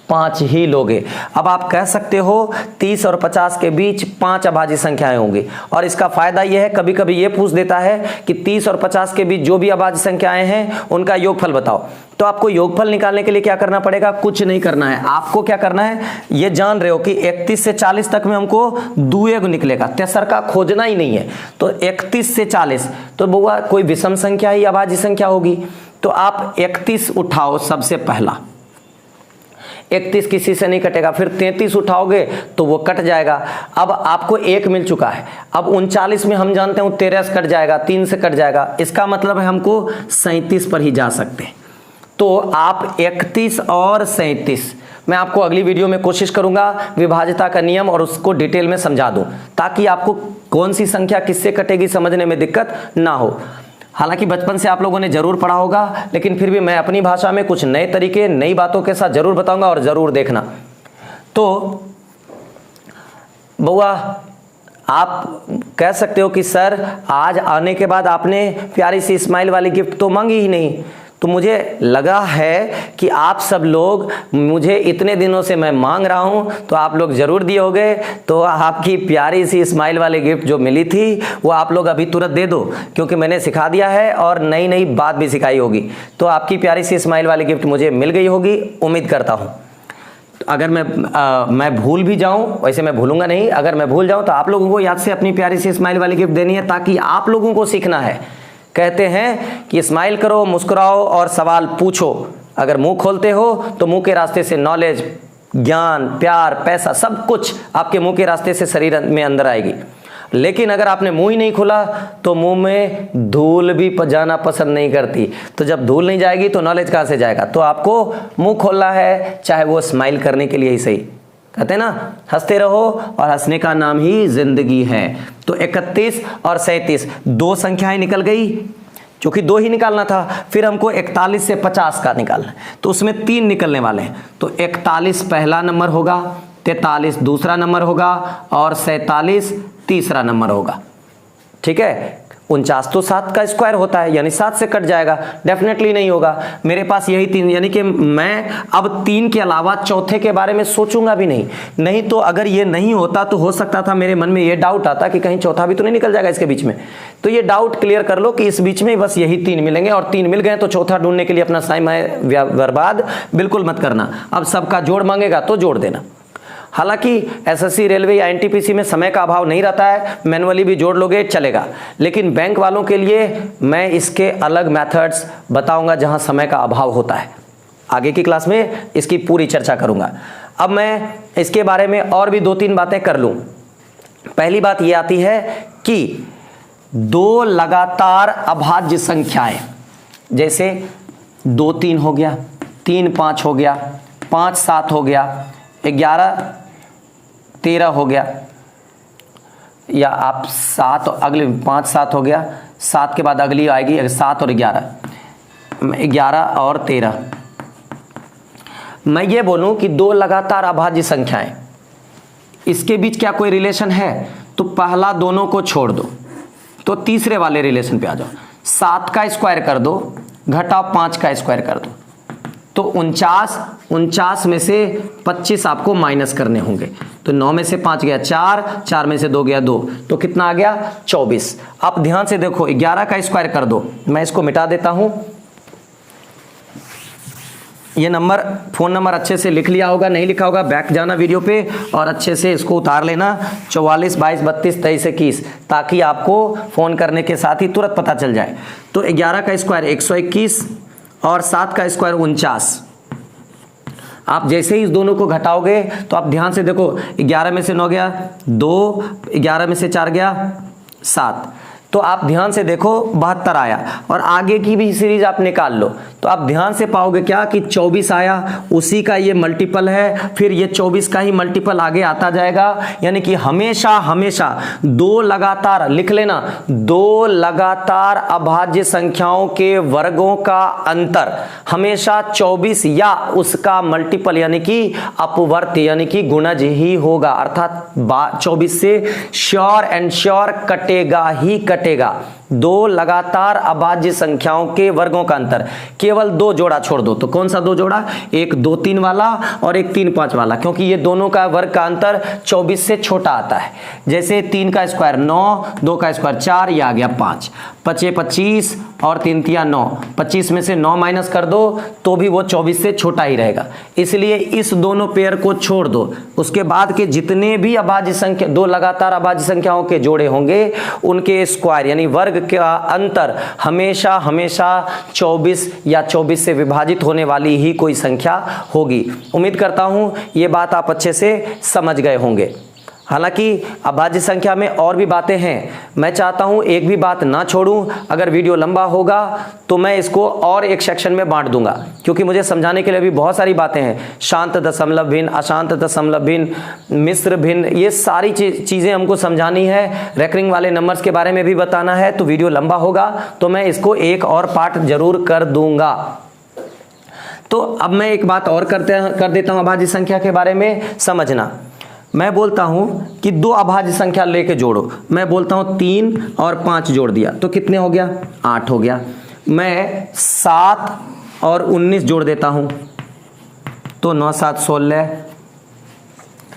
5 ही लोगे। अब आप कह सकते हो 30 और 50 के बीच 5 अभाज्य संख्याएं होंगी। और इसका फायदा यह है, कभी कभी ये पूछ देता है कि 30 और 50 के बीच जो भी अभाज्य संख्याएं हैं उनका योगफल बताओ। तो आपको योगफल निकालने के लिए क्या करना पड़ेगा, कुछ नहीं करना है। आपको क्या करना है, ये जान रहे हो कि 31 से 40 तक में हमको दुएग निकलेगा, तेसर का खोजना ही नहीं है। तो 31 से 40 तो बुआ कोई विषम संख्या ही अभाज्य संख्या होगी। तो आप 31 उठाओ सबसे पहला, 31 किसी से नहीं कटेगा, फिर 33 उठाओगे तो वो कट जाएगा। अब आपको 1 मिल चुका है, अब 39 में हम जानते हैं 13 से कट जाएगा, 3 से कट जाएगा, इसका मतलब है हमको 37 पर ही जा सकते हैं। तो आप 31 और 37, मैं आपको अगली वीडियो में कोशिश करूंगा विभाज्यता का नियम और उसको डिटेल में समझा दूं, ताकि आपको कौन सी संख्या किससे कटेगी समझने में दिक्कत ना हो। हालांकि बचपन से आप लोगों ने जरूर पढ़ा होगा, लेकिन फिर भी मैं अपनी भाषा में कुछ नए तरीके नई बातों के साथ जरूर बताऊंगा और जरूर देखना। तो बउआ आप कह सकते हो कि सर आज आने के बाद आपने प्यारी सी स्माइल वाली गिफ्ट तो मांगी ही नहीं। तो मुझे लगा है कि आप सब लोग, मुझे इतने दिनों से मैं मांग रहा हूं तो आप लोग जरूर दिए होंगे। तो आपकी प्यारी सी स्माइल वाली गिफ्ट जो मिली थी वो आप लोग अभी तुरंत दे दो, क्योंकि मैंने सिखा दिया है और नई नई बात भी सिखाई होगी। तो आपकी प्यारी सी स्माइल वाली गिफ्ट मुझे मिल गई होगी, उम्मीद करता हूँ। अगर मैं भूल भी जाऊं, वैसे मैं भूलूंगा नहीं, अगर मैं भूल जाऊं तो आप लोगों को याद से अपनी प्यारी सी स्माइल वाली गिफ्ट देनी है, ताकि आप लोगों को सीखना है। कहते हैं कि स्माइल करो, मुस्कुराओ और सवाल पूछो। अगर मुंह खोलते हो तो मुंह के रास्ते से नॉलेज, ज्ञान, प्यार, पैसा सब कुछ आपके मुंह के रास्ते से शरीर में अंदर आएगी। लेकिन अगर आपने मुंह ही नहीं खोला तो मुंह में धूल भी जाना पसंद नहीं करती। तो जब धूल नहीं जाएगी तो नॉलेज कहाँ से जाएगा। तो आपको मुंह खोलना है, चाहे वो स्माइल करने के लिए ही सही। कहते हैं ना, हंसते रहो और हंसने का नाम ही जिंदगी है। तो 31 और 37 दो संख्याएं निकल गई, क्योंकि 2 ही निकालना था। फिर हमको 41 से 50 का निकालना है, तो उसमें 3 निकलने वाले हैं। तो 41 पहला नंबर होगा, 43 दूसरा नंबर होगा और 47 तीसरा नंबर होगा। ठीक है, 49 तो 7 का स्क्वायर होता है, यानी 7 से कट जाएगा, डेफिनेटली नहीं होगा। मेरे पास यही 3, यानी कि मैं अब 3 के अलावा चौथे के बारे में सोचूंगा भी नहीं। तो अगर ये नहीं होता तो हो सकता था मेरे मन में ये डाउट आता कि कहीं चौथा भी तो नहीं निकल जाएगा इसके बीच में। तो ये डाउट क्लियर कर लो कि इस बीच में बस यही 3 मिलेंगे, और 3 मिल गए तो चौथा ढूंढने के लिए अपना समय बर्बाद बिल्कुल मत करना। अब सबका जोड़ मांगेगा तो जोड़ देना। हालांकि एसएससी, रेलवे या एनटीपीसी में समय का अभाव नहीं रहता है, मैनुअली भी जोड़ लोगे चलेगा। लेकिन बैंक वालों के लिए मैं इसके अलग मेथड्स बताऊंगा जहां समय का अभाव होता है। आगे की क्लास में इसकी पूरी चर्चा करूंगा। अब मैं इसके बारे में और भी 2-3 बातें कर लूं। पहली बात यह आती है कि 2 लगातार अभाज्य संख्याएं, जैसे 2 3 हो गया, 3 5 हो गया, 5 7 हो गया, 11 13 हो गया, या आप 7 अगले 5 7 हो गया, 7 के बाद अगली आएगी 7 और 11 और 13। मैं ये बोलूं कि 2 लगातार अभाज्य संख्याएं, इसके बीच क्या कोई रिलेशन है? तो पहला दोनों को छोड़ दो, तो तीसरे वाले रिलेशन पे आ जाओ। 7 का स्क्वायर कर दो, घटाओ 5 का स्क्वायर कर दो, तो 49 में से 25 आपको माइनस करने होंगे। तो 9 में से 5 गया 4, 4 में से 2 गया 2, तो कितना आ गया 24। आप ध्यान से देखो, 11 का स्क्वायर कर दो, मैं इसको मिटा देता हूं। ये नंबर, फोन नंबर अच्छे से लिख लिया होगा, नहीं लिखा होगा बैक जाना वीडियो पे और अच्छे से इसको उतार लेना। 44 22 32 23 21, ताकि आपको फोन करने के साथ ही तुरंत पता चल जाए। तो 11 का स्क्वायर 121 और 7 का स्क्वायर 49। आप जैसे ही इस दोनों को घटाओगे तो आप ध्यान से देखो, 11 में से 9 गया 2, 11 में से 4 गया 7, तो आप ध्यान से देखो 72 आया। और आगे की भी सीरीज आप निकाल लो तो आप ध्यान से पाओगे क्या कि 24 आया, उसी का ये मल्टीपल है, फिर ये 24 का ही मल्टीपल आगे आता जाएगा। यानी कि हमेशा हमेशा दो लगातार, लिख लेना, दो लगातार अभाज्य संख्याओं के वर्गों का अंतर हमेशा 24 या उसका मल्टीपल यानी कि अपवर्त यानी कि गुणज ही होगा। अर्थात 24 से श्योर एंड श्योर कटेगा ही कटेगा। दो लगातार अभाज्य संख्याओं के वर्गों का अंतर, केवल दो जोड़ा छोड़ दो। तो कौन सा दो जोड़ा? एक 2 3 वाला और एक 3 5 वाला, क्योंकि ये दोनों का वर्ग का अंतर 24 से छोटा आता है। जैसे 3 का स्क्वायर 9, 2 का स्क्वायर 4, ये आ गया 5, 5 25 और 3 तिया 9, 25 में से 9 माइनस कर दो तो भी वो 24 से छोटा ही रहेगा। इसलिए इस दोनों पेयर को छोड़ दो। उसके बाद के जितने भी अभाज्य संख्या, दो लगातार अभाज्य संख्याओं के जोड़े होंगे, उनके स्क्वायर यानी वर्ग का अंतर हमेशा हमेशा 24 या 24 से विभाजित होने वाली ही कोई संख्या होगी। उम्मीद करता हूं ये बात आप अच्छे से समझ गए होंगे। हालांकि अभाज्य संख्या में और भी बातें हैं, मैं चाहता हूं एक भी बात ना छोड़ूं। अगर वीडियो लंबा होगा तो मैं इसको और एक सेक्शन में बांट दूंगा, क्योंकि मुझे समझाने के लिए भी बहुत सारी बातें हैं। शांत दशमलव भिन्न, अशांत दशमलव भिन्न, मिश्र भिन्न, ये सारी चीज़ें हमको समझानी है। रेकरिंग वाले नंबर्स के बारे में भी बताना है। तो वीडियो लंबा होगा तो मैं इसको एक और पार्ट जरूर कर दूंगा। तो अब मैं एक बात और कर देता हूं अभाज्य संख्या के बारे में। समझना, मैं बोलता हूं कि दो अभाज्य संख्या लेके जोड़ो, मैं बोलता हूं 3 और 5 जोड़ दिया तो कितने हो गया? 8 हो गया। मैं 7 और 19 जोड़ देता हूं तो 9 7 16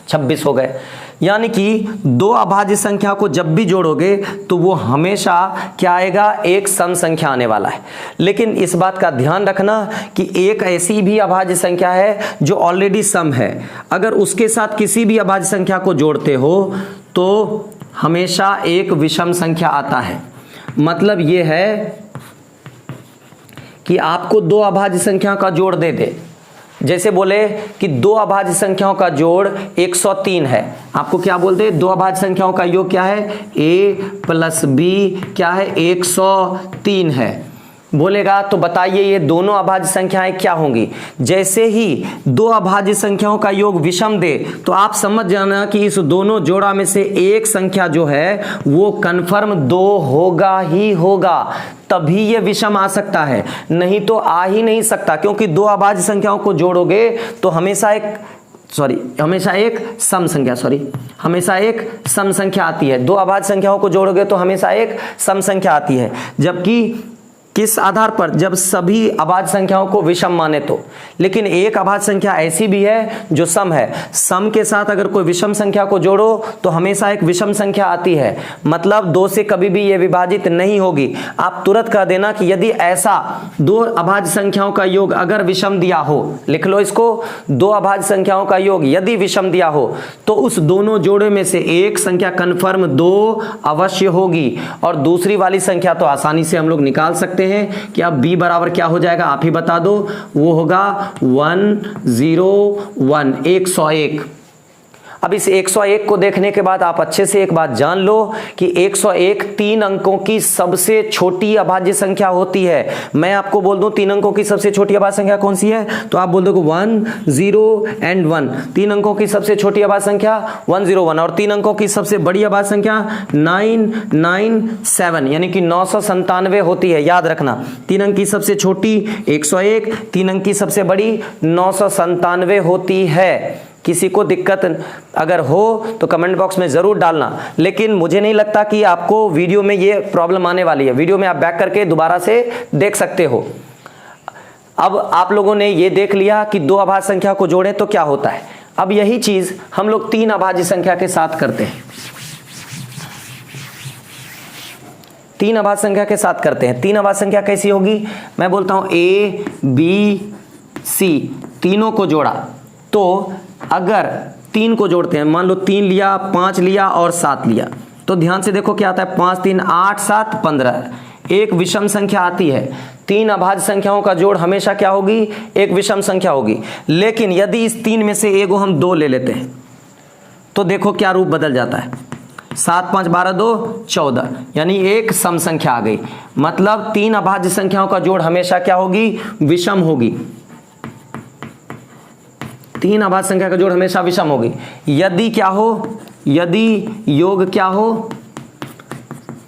26 हो गए। यानी कि दो अभाज्य संख्या को जब भी जोड़ोगे तो वो हमेशा क्या आएगा? एक सम संख्या आने वाला है। लेकिन इस बात का ध्यान रखना कि एक ऐसी भी अभाज्य संख्या है जो ऑलरेडी सम है, अगर उसके साथ किसी भी अभाज्य संख्या को जोड़ते हो तो हमेशा एक विषम संख्या आता है। मतलब ये है कि आपको दो अभाज्य संख्या का जोड़ दे दे, जैसे बोले कि दो अभाज्य संख्याओं का जोड़ 103 है, आपको क्या बोलते हैं? दो अभाज्य संख्याओं का योग क्या है? a प्लस b क्या है? 103 है। बोलेगा तो बताइए ये दोनों अभाज्य संख्याएं क्या होंगी? जैसे ही दो अभाज्य संख्याओं का योग विषम दे तो आप समझ जाना कि इस दोनों जोड़ा में से एक संख्या जो है वो कन्फर्म 2 होगा ही होगा, तभी ये विषम आ सकता है, नहीं तो आ ही नहीं सकता। क्योंकि दो अभाज्य संख्याओं को जोड़ोगे तो हमेशा एक सम संख्या आती है। दो अभाज्य संख्याओं को जोड़ोगे तो हमेशा एक सम संख्या आती है। जबकि किस आधार पर? जब सभी अभाज्य संख्याओं को विषम माने तो। लेकिन एक अभाज्य संख्या ऐसी भी है जो सम है, सम के साथ अगर कोई विषम संख्या को जोड़ो तो हमेशा एक विषम संख्या आती है, मतलब 2 से कभी भी ये विभाजित नहीं होगी। आप तुरंत कह देना कि यदि ऐसा दो अभाज्य संख्याओं का योग अगर विषम दिया हो, लिख लो इसको, दो अभाज्य संख्याओं का योग यदि विषम दिया हो तो उस दोनों जोड़े में से एक संख्या कन्फर्म 2 अवश्य होगी। और दूसरी वाली संख्या तो आसानी से हम लोग निकाल सकते हैं कि अब b बराबर क्या हो जाएगा, आप ही बता दो। वो होगा 101, 101। अब इस 101 को देखने के बाद आप अच्छे से एक बात जान लो कि 101 3 अंकों की सबसे छोटी अभाज्य संख्या होती है। मैं आपको बोल दूं 3 अंकों की सबसे छोटी अभाज्य संख्या कौन सी है, तो आप बोल दोगे 1 0 एंड 1। 3 अंकों की सबसे छोटी अभाज्य संख्या 101 और 3 अंकों की सबसे बड़ी अभाज्य संख्या 997 यानी कि 997 होती है। याद रखना, 3 अंक की सबसे छोटी 101, 3 अंक की सबसे बड़ी 997 होती है। किसी को दिक्कत अगर हो तो कमेंट बॉक्स में ज़रूर डालना, लेकिन मुझे नहीं लगता कि आपको वीडियो में ये प्रॉब्लम आने वाली है। वीडियो में आप बैक करके दोबारा से देख सकते हो। अब आप लोगों ने ये देख लिया कि दो अभाज्य संख्या को जोड़ें तो क्या होता है। अब यही चीज़ हम लोग तीन अभाज्य संख्या के साथ करते हैं। तीन अभाज्य संख्या के साथ करते हैं। तीन अभाज्य संख्या कैसी होगी, मैं बोलता हूं ए बी सी, तीनों को जोड़ा तो अगर तीन को जोड़ते हैं, मान लो 3 लिया, 5 लिया और 7 लिया, तो ध्यान से देखो क्या आता है, 5 3 8 7 15, एक विषम संख्या आती है। तीन अभाज्य संख्याओं का जोड़ हमेशा क्या होगी, एक विषम संख्या होगी। लेकिन यदि इस तीन में से एक को हम 2 ले लेते हैं तो देखो क्या रूप बदल जाता है, 7 5 12 2 14, यानी एक सम संख्या आ गई। मतलब तीन अभाज्य संख्याओं का जोड़ हमेशा क्या होगी, विषम होगी। तीन अभाज्य संख्या का जोड़ हमेशा विषम होगी। यदि क्या हो, यदि योग क्या हो,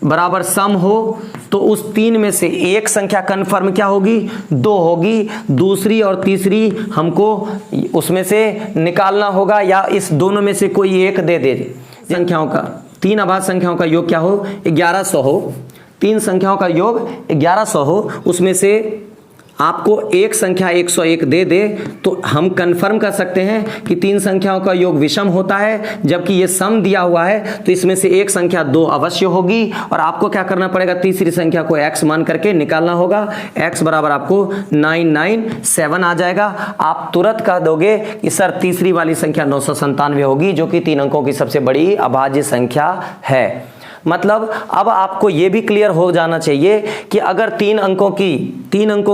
बराबर सम हो, तो उस तीन में से एक संख्या कन्फर्म क्या होगी, 2 होगी। दूसरी और तीसरी हमको उसमें से निकालना होगा, या इस दोनों में से कोई एक दे दे। संख्याओं का, तीन अभाज्य संख्याओं का योग क्या हो, 1100 हो। तीन संख्याओं का योग 1100 हो, उसमें से आपको एक संख्या 101 दे दे तो हम कंफर्म कर सकते हैं कि तीन संख्याओं का योग विषम होता है। जबकि ये सम दिया हुआ है तो इसमें से एक संख्या 2 अवश्य होगी। और आपको क्या करना पड़ेगा, तीसरी संख्या को x मान करके निकालना होगा। x बराबर आपको 997 आ जाएगा। आप तुरंत कह दोगे कि सर तीसरी वाली संख्या 997 होगी, जो कि 3 अंकों की सबसे बड़ी अभाज्य संख्या है। मतलब अब आपको यह भी क्लियर हो जाना चाहिए कि अगर तीन अंकों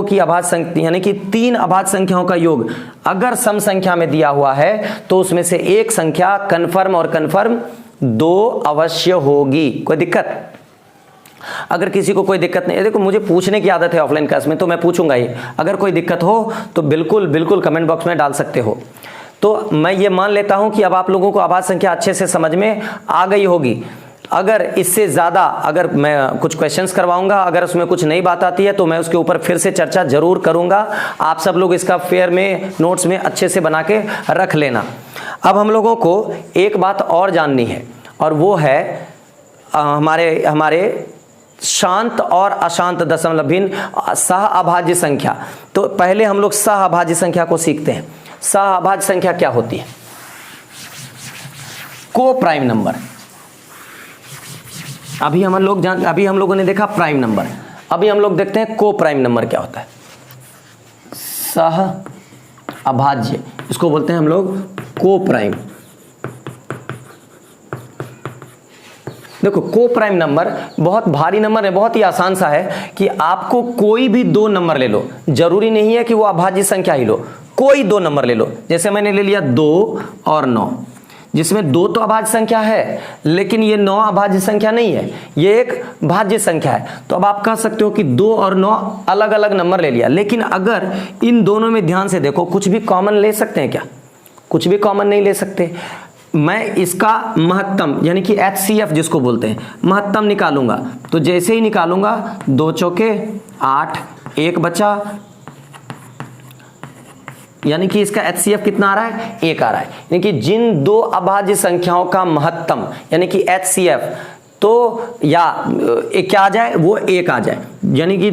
की अभाज्य संख्या, यानी कि तीन अभाज्य संख्याओं का योग अगर सम संख्या में दिया हुआ है तो उसमें से एक संख्या कन्फर्म और कन्फर्म 2 अवश्य होगी। कोई दिक्कत? अगर किसी को कोई दिक्कत नहीं है, देखो मुझे पूछने की आदत है ऑफलाइन क्लास में, तो मैं पूछूंगा ही। अगर कोई दिक्कत हो तो बिल्कुल बिल्कुल कमेंट बॉक्स में डाल सकते हो। तो मैं ये मान लेता हूं कि अब आप लोगों को अभाज्य संख्या अच्छे से समझ में आ गई होगी। अगर इससे ज़्यादा अगर मैं कुछ क्वेश्चंस करवाऊंगा, अगर उसमें कुछ नई बात आती है तो मैं उसके ऊपर फिर से चर्चा जरूर करूंगा। आप सब लोग इसका फेयर में नोट्स में अच्छे से बना के रख लेना। अब हम लोगों को एक बात और जाननी है, और वो है हमारे शांत और अशांत दशमलव भिन्न सह अभाज्य संख्या। तो पहले हम लोग सह अभाज्य संख्या को सीखते हैं। सह अभाज्य संख्या क्या होती है? को प्राइम नंबर। अभी हम लोगों ने देखा प्राइम नंबर, अभी हम लोग देखते हैं को प्राइम नंबर क्या होता है। सह अभाज्य, इसको बोलते हैं हम लोग को प्राइम। देखो को प्राइम नंबर बहुत भारी नंबर है, बहुत ही आसान सा है कि आपको कोई भी 2 नंबर ले लो, जरूरी नहीं है कि वो अभाज्य संख्या ही लो, कोई 2 नंबर ले लो। जैसे मैंने ले लिया 2 और 9, जिसमें 2 तो अभाज्य संख्या है, लेकिन ये 9 अभाज्य संख्या नहीं है, ये एक भाज्य संख्या है। तो अब आप कह सकते हो कि 2 और 9 अलग अलग नंबर ले लिया, लेकिन अगर इन दोनों में ध्यान से देखो, कुछ भी कॉमन ले सकते हैं क्या? कुछ भी कॉमन नहीं ले सकते। मैं इसका महत्तम यानी कि HCF जिसको बोलते हैं, महत्तम निकालूंगा। तो जैसे ही निकालूंगा 2 चौके 8, 1 बचा, यानी कि इसका HCF कितना आ रहा है? 1 आ रहा है। यानी कि जिन 2 अभाज्य संख्याओं का महत्तम यानी कि HCF, तो या क्या आ जाए, वो 1 आ जाए। यानी कि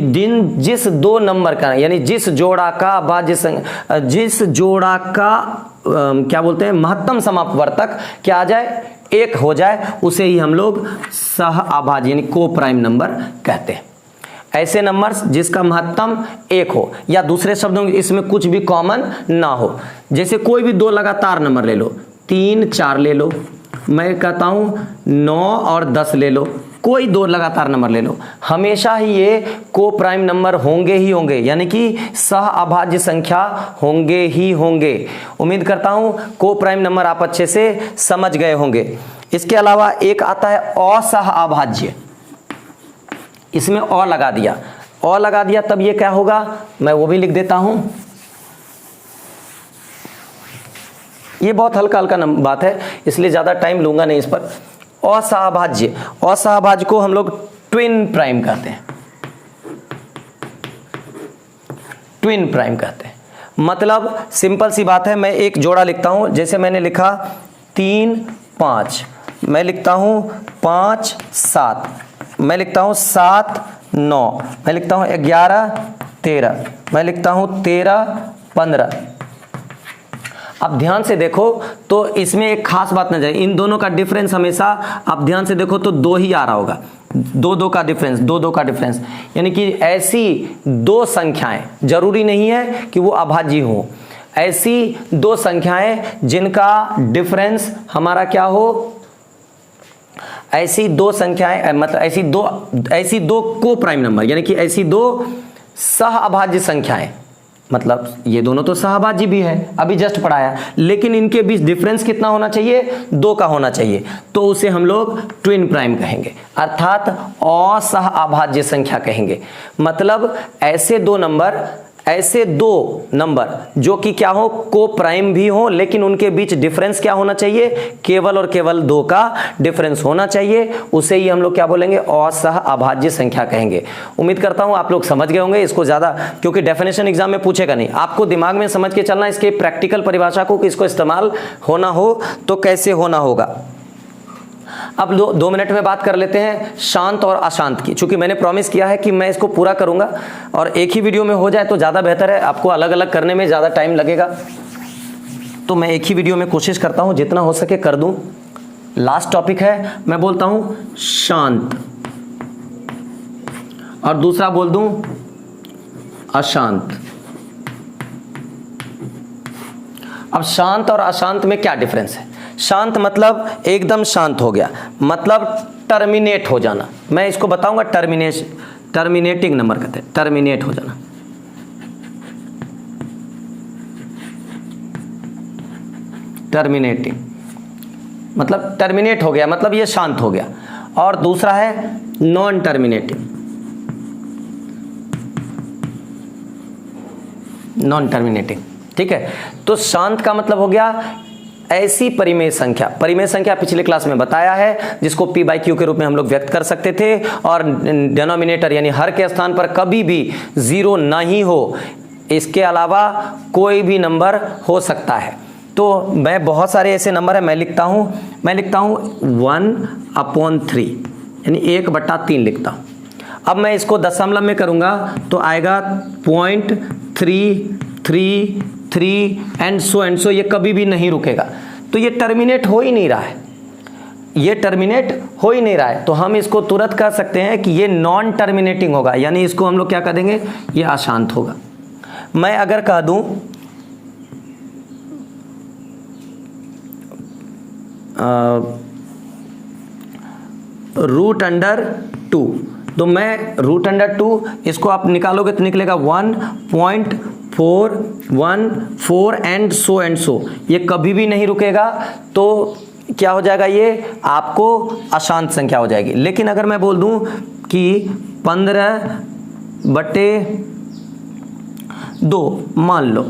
जिस 2 नंबर का, यानी जिस जोड़ा का क्या बोलते हैं, महत्तम समापवर्तक क्या आ जाए, 1 हो जाए, उसे ही हम लोग सह अभाज्य यानी को प्राइम नंबर कहते हैं। ऐसे नंबर्स जिसका महत्तम 1 हो, या दूसरे शब्दों में इसमें कुछ भी कॉमन ना हो। जैसे कोई भी 2 लगातार नंबर ले लो, 3 4 ले लो, मैं कहता हूं 9 और 10 ले लो, कोई 2 लगातार नंबर ले लो, हमेशा ही ये को प्राइम नंबर होंगे ही होंगे, यानी कि सह अभाज्य संख्या होंगे ही होंगे। उम्मीद करता हूं को प्राइम नंबर आप अच्छे से समझ गए होंगे। इसके अलावा एक आता है असह अभाज्य, इसमें अ लगा दिया, तब ये क्या होगा, मैं वो भी लिख देता हूं। ये बहुत हल्का बात है, इसलिए ज्यादा टाइम लूंगा नहीं इस पर। असहभाज्य को हम लोग ट्विन प्राइम कहते हैं। मतलब सिंपल सी बात है, मैं एक जोड़ा लिखता हूं, जैसे मैंने लिखा 3 5, मैं लिखता हूं 5 7, मैं लिखता हूं 7 9, मैं लिखता हूं 11 13, मैं लिखता हूं 13 15। अब ध्यान से देखो तो इसमें एक खास बात न जाए, इन दोनों का डिफरेंस हमेशा आप ध्यान से देखो तो 2 ही आ रहा होगा, 2 का डिफरेंस, 2 का डिफरेंस, यानी कि ऐसी 2 संख्याएं, जरूरी नहीं है कि वो अभाज्य हो, ऐसी 2 संख्याएं जिनका डिफरेंस हमारा क्या हो, ऐसी 2 संख्याएं, मतलब ऐसी दो को प्राइम नंबर, यानी कि ऐसी 2 सह अभाज्य संख्याएं, मतलब ये दोनों तो सहभाज्य भी है, अभी जस्ट पढ़ाया, लेकिन इनके बीच डिफरेंस कितना होना चाहिए, 2 का होना चाहिए, तो उसे हम लोग ट्विन प्राइम कहेंगे, अर्थात असह अभाज्य संख्या कहेंगे। मतलब ऐसे दो नंबर जो कि क्या हो, को प्राइम भी हो, लेकिन उनके बीच डिफरेंस क्या होना चाहिए, केवल और केवल 2 का डिफरेंस होना चाहिए, उसे ही हम लोग क्या बोलेंगे, असह अभाज्य संख्या कहेंगे। उम्मीद करता हूं आप लोग समझ गए होंगे इसको ज्यादा, क्योंकि डेफिनेशन एग्जाम में पूछेगा नहीं, आपको दिमाग में समझ के चलना इसके प्रैक्टिकल परिभाषा को कि इसको इस्तेमाल होना हो तो कैसे होना होगा। अब 2 मिनट में बात कर लेते हैं शांत और अशांत की, चूंकि मैंने प्रॉमिस किया है कि मैं इसको पूरा करूंगा और एक ही वीडियो में हो जाए तो ज़्यादा बेहतर है, आपको अलग अलग करने में ज़्यादा टाइम लगेगा, तो मैं एक ही वीडियो में कोशिश करता हूं जितना हो सके कर दूं। लास्ट टॉपिक है, मैं बोलता हूं शांत और दूसरा बोल दूं अशांत। अब शांत और अशांत में क्या डिफरेंस है? शांत मतलब एकदम शांत हो गया, मतलब टर्मिनेट हो जाना, मैं इसको बताऊंगा टर्मिनेटिंग नंबर कहते हैं, टर्मिनेट हो जाना। टर्मिनेटिंग मतलब टर्मिनेट हो गया, मतलब ये शांत हो गया। और दूसरा है नॉन टर्मिनेटिंग, नॉन टर्मिनेटिंग, ठीक है। तो शांत का मतलब हो गया ऐसी परिमेय संख्या पिछले क्लास में बताया है, जिसको p/q के रूप में हम लोग व्यक्त कर सकते थे, और डिनोमिनेटर यानी हर के स्थान पर कभी भी 0 नहीं हो, इसके अलावा कोई भी नंबर हो सकता है। तो मैं बहुत सारे ऐसे नंबर है, मैं लिखता हूं 1/3 यानी 1/3 लिखता हूं। अब मैं इसको दशमलव में करूंगा तो आएगा 0.333 एंड सो, ये कभी भी नहीं रुकेगा, तो ये टर्मिनेट हो ही नहीं रहा है, ये टर्मिनेट हो ही नहीं रहा है, तो हम इसको तुरंत कह सकते हैं कि ये नॉन टर्मिनेटिंग होगा, यानी इसको हम लोग क्या कह देंगे, ये अशांत होगा। मैं अगर कह दूं √2, तो मैं √2 इसको आप निकालोगे तो निकलेगा 1.414 एंड सो, ये कभी भी नहीं रुकेगा, तो क्या हो जाएगा, ये आपको अशांत संख्या हो जाएगी। लेकिन अगर मैं बोल दूं कि 15/2 मान लो,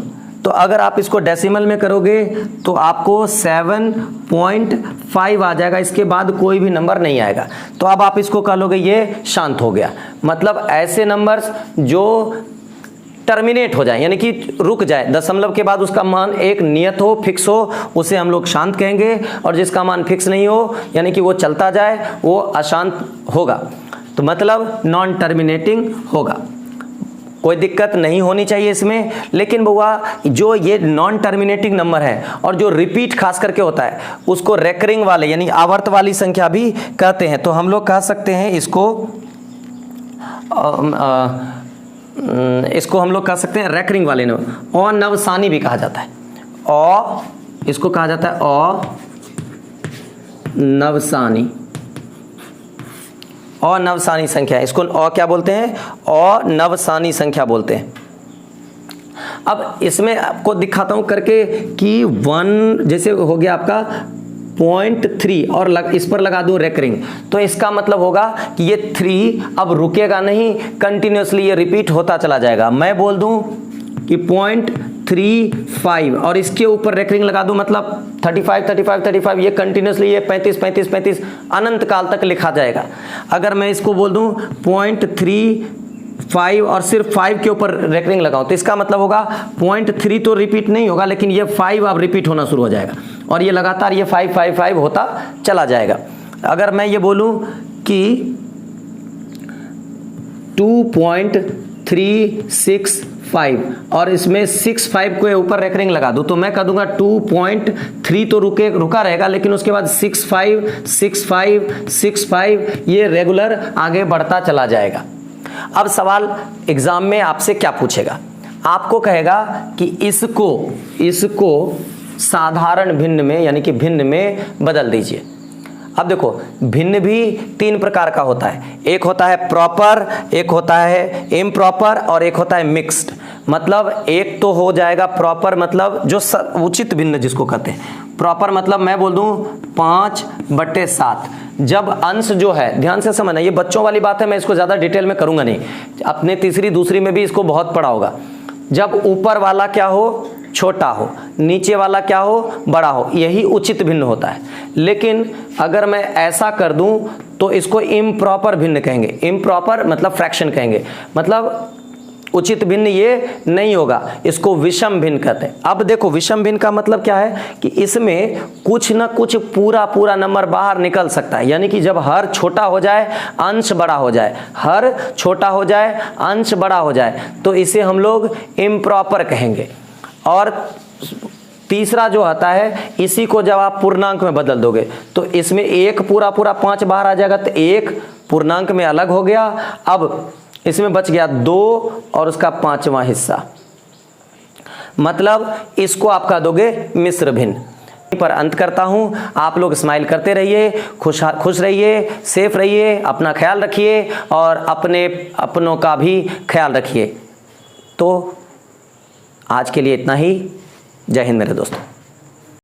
तो अगर आप इसको डेसिमल में करोगे तो आपको 7.5 आ जाएगा, इसके बाद कोई भी नंबर नहीं आएगा, तो अब आप इसको कह लोगे ये शांत हो गया। मतलब ऐसे नंबर्स जो टर्मिनेट हो जाए, यानी कि रुक जाए, दशमलव के बाद उसका मान एक नियत हो, फिक्स हो, उसे हम लोग शांत कहेंगे, और जिसका मान फिक्स नहीं हो, यानी कि वो चलता जाए, वो अशांत होगा। तो मतलब नॉन टर्मिनेटिंग होगा, कोई दिक्कत नहीं होनी चाहिए इसमें। लेकिन बुआ जो ये नॉन टर्मिनेटिंग नंबर है और जो रिपीट खास करके होता है, उसको रेकरिंग वाले यानी आवर्त वाली संख्या भी कहते हैं। तो हम लोग कह सकते हैं इसको हम लोग कह सकते हैं रेकरिंग वाले नंबर, और नवसानी भी कहा जाता है, और इसको कहा जाता है अनवसानी संख्या, इसको क्या बोलते हैं, अनवसानी संख्या बोलते हैं। अब इसमें आपको दिखाता हूं करके कि 1 जैसे हो गया आपका 0.3 और इस पर लगा दूं रेकरिंग, तो इसका मतलब होगा कि ये 3 अब रुकेगा नहीं, कंटिन्यूसली ये रिपीट होता चला जाएगा। मैं बोल दूं कि 0.35 और इसके ऊपर रेकरिंग लगा दूं, मतलब 35, ये कंटिन्यूसली ये 35 अनंत काल तक लिखा जाएगा। अगर मैं इसको बोल दूं 0.3 5 और सिर्फ 5 के ऊपर रेकरिंग लगाऊं तो इसका मतलब होगा 0.3 तो रिपीट नहीं होगा, लेकिन ये 5 अब रिपीट होना शुरू हो जाएगा और ये लगातार ये 5 5 5 होता चला जाएगा। अगर मैं ये बोलूं कि 2.365 और इसमें 65 के ऊपर रेकरिंग लगा दूं तो मैं कह दूंगा 2.3 तो रुका रहेगा, लेकिन उसके बाद 65 65 65 ये रेगुलर आगे बढ़ता चला जाएगा। अब सवाल एग्जाम में आपसे क्या पूछेगा, आपको कहेगा कि इसको साधारण भिन्न में यानी कि भिन्न में बदल दीजिए। अब देखो भिन्न भी 3 प्रकार का होता है, एक होता है प्रॉपर, एक होता है इम्प्रॉपर और एक होता है मिक्स्ड। मतलब एक तो हो जाएगा प्रॉपर, मतलब जो उचित भिन्न जिसको कहते हैं। प्रॉपर मतलब मैं बोल दूं 5/7। जब अंश जो है, ध्यान से समझना, ये बच्चों वाली बात है, मैं इसको ज्यादा डिटेल में करूंगा नहीं, अपने तीसरी दूसरी में भी इसको बहुत पढ़ा होगा। जब ऊपर वाला क्या हो, छोटा हो, नीचे वाला क्या हो, बड़ा हो, यही उचित भिन्न होता है। लेकिन अगर मैं ऐसा कर दूं तो इसको इम्प्रॉपर भिन्न कहेंगे। इम्प्रॉपर मतलब फ्रैक्शन कहेंगे, मतलब उचित भिन्न ये नहीं होगा, इसको विषम भिन्न कहते हैं। अब देखो विषम भिन्न का मतलब क्या है कि इसमें कुछ ना कुछ पूरा नंबर बाहर निकल सकता है, यानी कि जब हर छोटा हो जाए अंश बड़ा हो जाए, हर छोटा हो जाए अंश बड़ा हो जाए, तो इसे हम लोग इम्प्रॉपर कहेंगे। और तीसरा जो आता है, इसी को जब आप पूर्णांक में बदल दोगे तो इसमें एक पूरा 5 बाहर आ जाएगा, तो एक पूर्णांक में अलग हो गया। अब इसमें बच गया 2 और उसका 5वां हिस्सा, मतलब इसको आप कह दोगे मिश्र भिन्न। पर अंत करता हूं, आप लोग स्माइल करते रहिए, खुश रहिए, सेफ रहिए, अपना ख्याल रखिए और अपनों का भी ख्याल रखिए। तो आज के लिए इतना ही। जय हिंद मेरे दोस्तों।